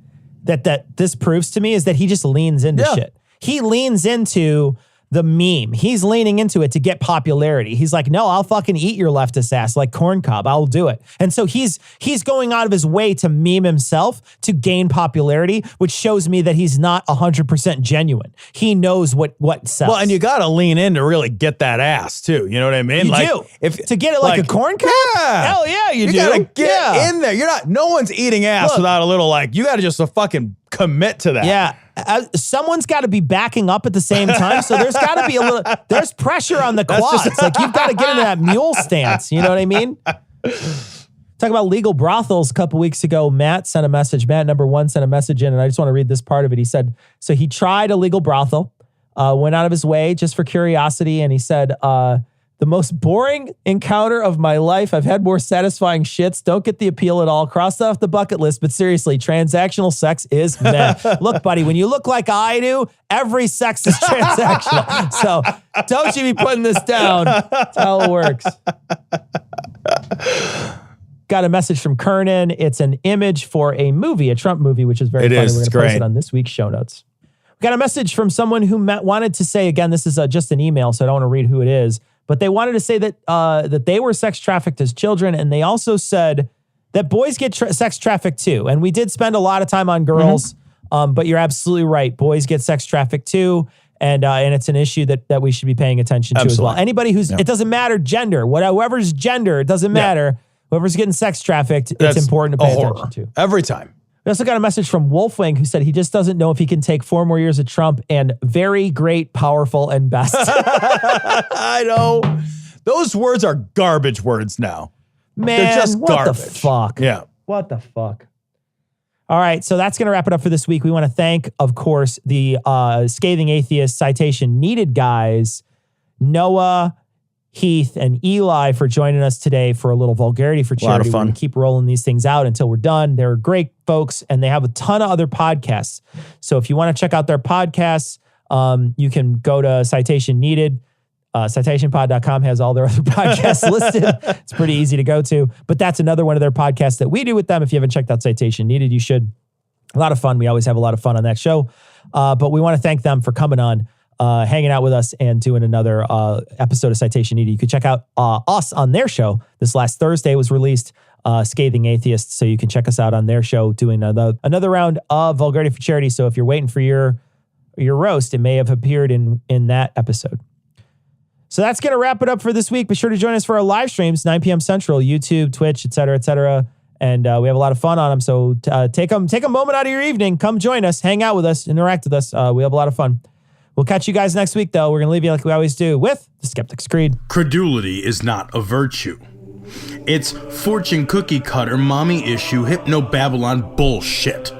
this proves to me is that he just leans into shit. He leans into the meme. He's leaning into it to get popularity. He's like, no, I'll fucking eat your leftist ass like corn cob. I'll do it. And so he's going out of his way to meme himself to gain popularity, which shows me that he's not 100% genuine. He knows what sells. Well, and you got to lean in to really get that ass too. You know what I mean? You do. To get it like a corn cob? Yeah. Hell yeah, you do. You got to get in there. No one's eating ass without a little you got to just fucking commit to that. Yeah. Someone's got to be backing up at the same time. So there's got to be there's pressure on the quads. Like, you've got to get into that mule stance. You know what I mean? Talk about legal brothels a couple weeks ago. Matt sent a message. Matt number 1 sent a message in, and I just want to read this part of it. He said, so he tried a legal brothel, went out of his way just for curiosity. And he said, the most boring encounter of my life. I've had more satisfying shits. Don't get the appeal at all. Crossed off the bucket list, but seriously, transactional sex is meh. Look, buddy, when you look like I do, every sex is transactional. So don't you be putting this down. That's how it works. Got a message from Kernan. It's an image for a movie, a Trump movie, which is very funny. We're going to post it on this week's show notes. We got a message from someone who wanted to say, again, this is just an email, so I don't want to read who it is. But they wanted to say that they were sex trafficked as children, and they also said that boys get sex trafficked too. And we did spend a lot of time on girls, but you're absolutely right. Boys get sex trafficked too, and it's an issue that we should be paying attention to as well. Anybody who's it doesn't matter gender, whoever's gender, it doesn't matter. Whoever's getting sex trafficked, it's important to pay attention to every time. We also got a message from Wolfwing, who said he just doesn't know if he can take 4 more years of Trump and very great, powerful, and best. I know. Those words are garbage words now. Man, they're just what garbage. The fuck? Yeah. What the fuck? All right, so that's going to wrap it up for this week. We want to thank, of course, the Scathing Atheist Citation Needed guys, Noah, Heath, and Eli, for joining us today for a little Vulgarity for Charity. A lot of fun. We're going to keep rolling these things out until we're done. They're great folks, and they have a ton of other podcasts. So if you want to check out their podcasts, you can go to Citation Needed. CitationPod.com has all their other podcasts listed. It's pretty easy to go to. But that's another one of their podcasts that we do with them. If you haven't checked out Citation Needed, you should. A lot of fun. We always have a lot of fun on that show. But we want to thank them for coming on, hanging out with us, and doing another episode of Citation Needed. You could check out us on their show. This last Thursday was released, Scathing Atheists. So you can check us out on their show doing another round of Vulgarity for Charity. So if you're waiting for your roast, it may have appeared in that episode. So that's going to wrap it up for this week. Be sure to join us for our live streams, 9 p.m. Central, YouTube, Twitch, et cetera, et cetera. And we have a lot of fun on them. So take a moment out of your evening. Come join us. Hang out with us. Interact with us. We have a lot of fun. We'll catch you guys next week, though. We're going to leave you like we always do with the Skeptic's Creed. Credulity is not a virtue. It's fortune cookie cutter, mommy issue, hypno Babylon bullshit.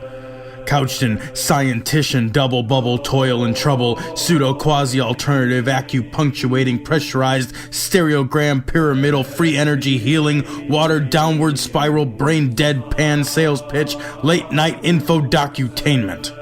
couched in scientician, double bubble, toil and trouble, pseudo quasi-alternative, acupunctuating, pressurized, stereogram, pyramidal, free energy healing, water downward spiral, brain deadpan, sales pitch, late night info docutainment.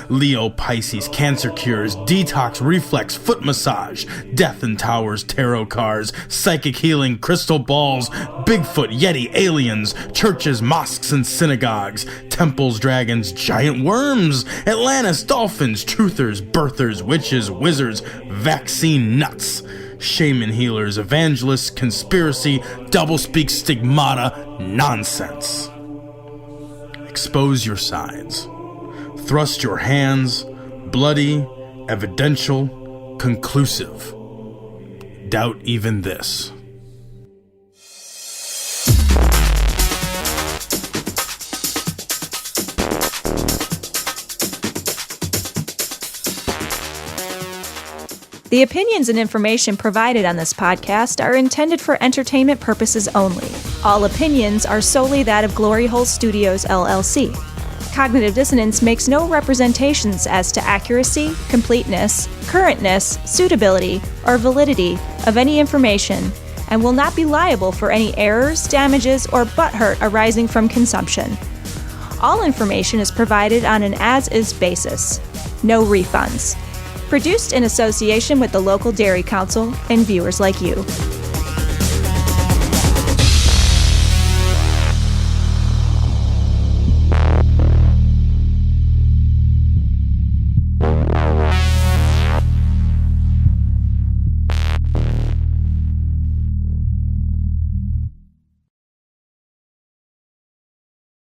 Leo, Pisces, cancer cures, detox, reflex, foot massage, death and towers, tarot cards, psychic healing, crystal balls, Bigfoot, Yeti, aliens, churches, mosques and synagogues, temples, dragons, giant worms, Atlantis, dolphins, truthers, birthers, witches, wizards, vaccine nuts, shaman healers, evangelists, conspiracy, doublespeak, stigmata, nonsense. Expose your sides. Thrust your hands, bloody, evidential, conclusive. Doubt even this. The opinions and information provided on this podcast are intended for entertainment purposes only. All opinions are solely that of Glory Hole Studios, LLC. Cognitive Dissonance makes no representations as to accuracy, completeness, currentness, suitability, or validity of any information, and will not be liable for any errors, damages, or butthurt arising from consumption. All information is provided on an as-is basis. No refunds. Produced in association with the local Dairy Council and viewers like you.